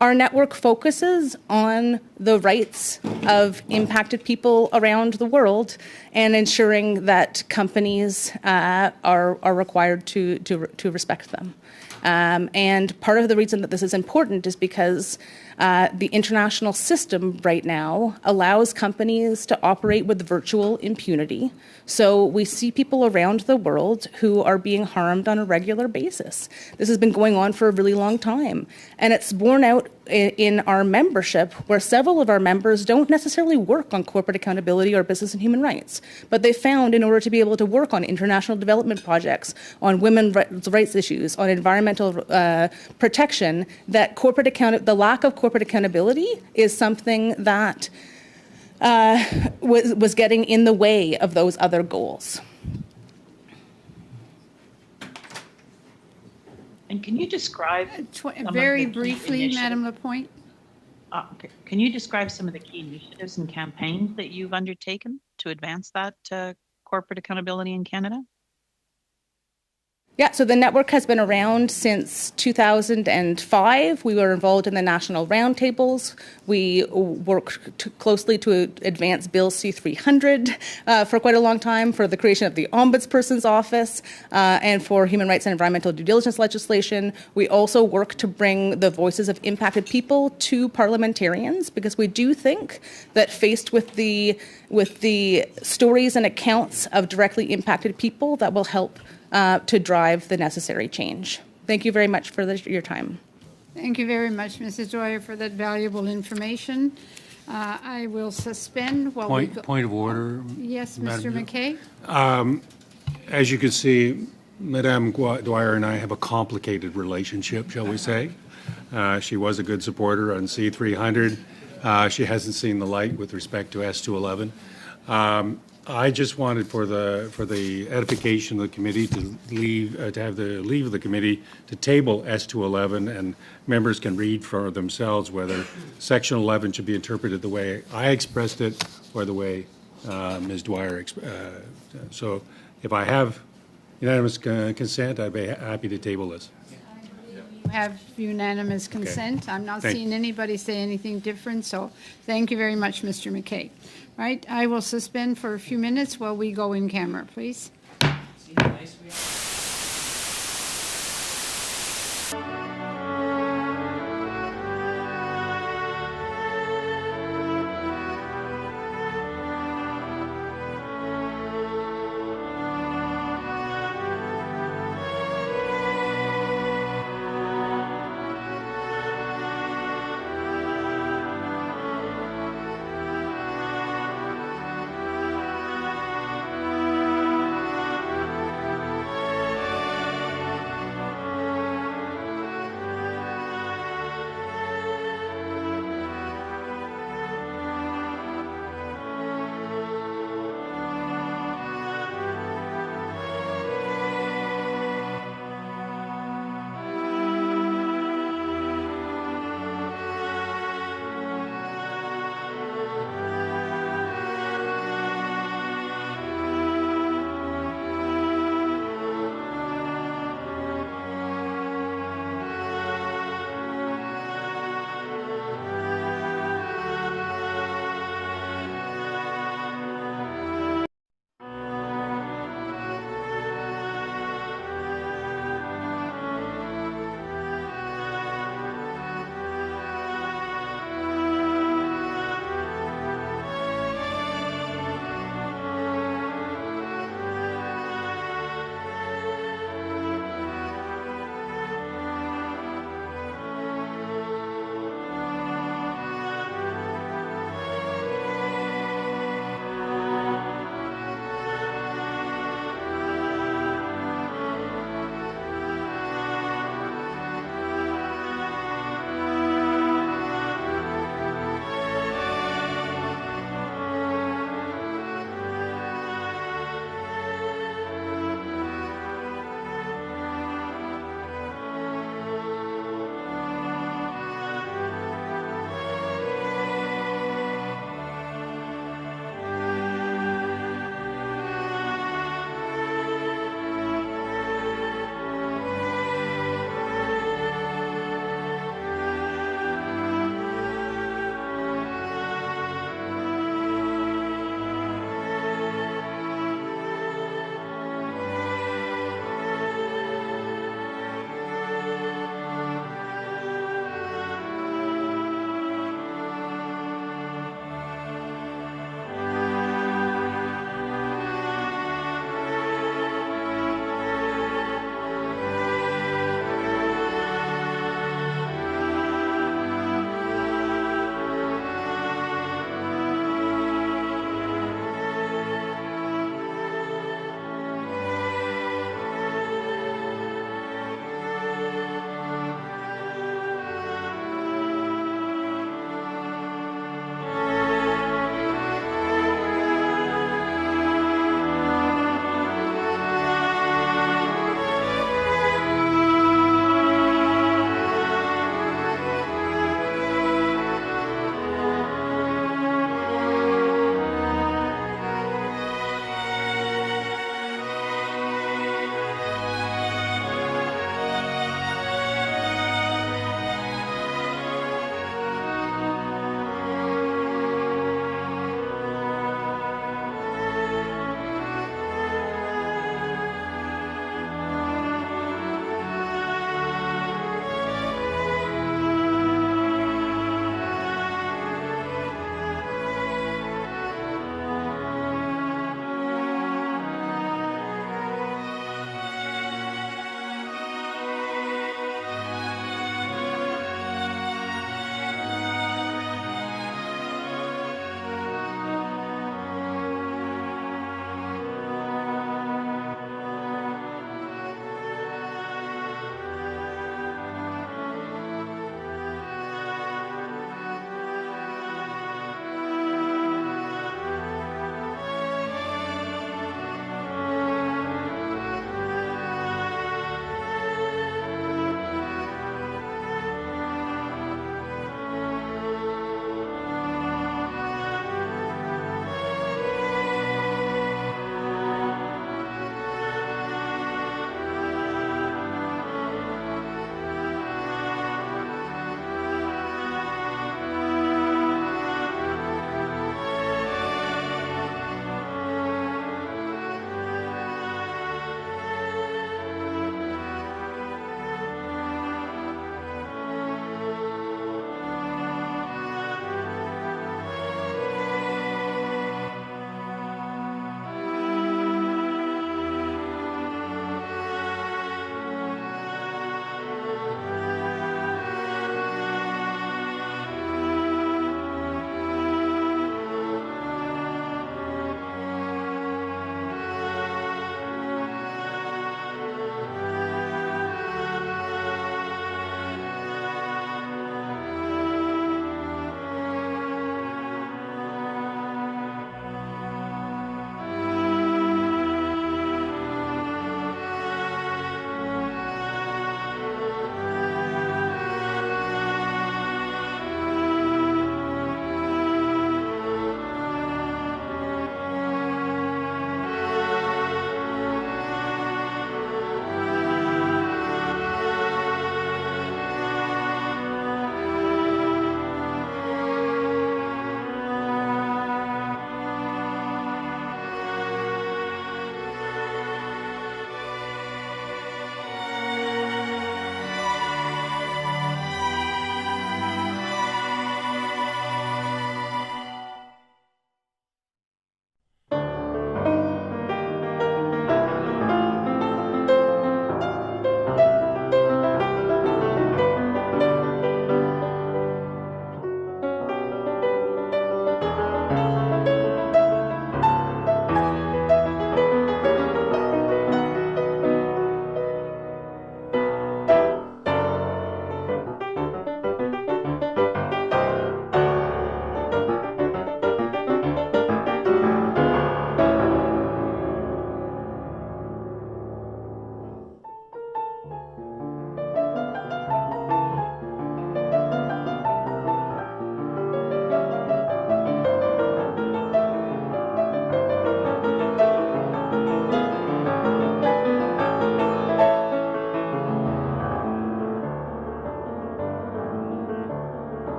Our network focuses on the rights of impacted people around the world and ensuring that companies are required to respect them. And part of the reason that this is important is because the international system right now allows companies to operate with virtual impunity. So we see people around the world who are being harmed on a regular basis. This has been going on for a really long time. And it's borne out in our membership, where several of our members don't necessarily work on corporate accountability or business and human rights. But they found in order to be able to work on international development projects, on women's rights issues, on environmental protection, that the lack of corporate accountability is something that was getting in the way of those other goals. And can you describe very briefly, Madam Lapointe? Okay. Can you describe some of the key initiatives and campaigns that you've undertaken to advance that corporate accountability in Canada? Yeah, so the network has been around since 2005. We were involved in the national roundtables. We worked closely to advance Bill C-300 for quite a long time, for the creation of the Ombudsperson's Office, and for human rights and environmental due diligence legislation. We also work to bring the voices of impacted people to parliamentarians, because we do think that faced with the stories and accounts of directly impacted people, that will help to drive the necessary change. Thank you very much for your time. Thank you very much, Mrs. Dwyer, for that valuable information. I will suspend while we go. Point of order. Yes, Mr. McKay. As you can see, Madame Dwyer and I have a complicated relationship, shall we say. She was a good supporter on C-300. She hasn't seen the light with respect to S-211. I just wanted for the edification of the committee to have the leave of the committee to table S-211, and members can read for themselves whether Section 11 should be interpreted the way I expressed it or the way Ms. Dwyer. So if I have unanimous consent, I'd be happy to table this. You have unanimous consent. Okay. I'm not seeing anybody say anything different, so thank you very much, Mr. McKay. Right, I will suspend for a few minutes while we go in camera, please. See how nice we are?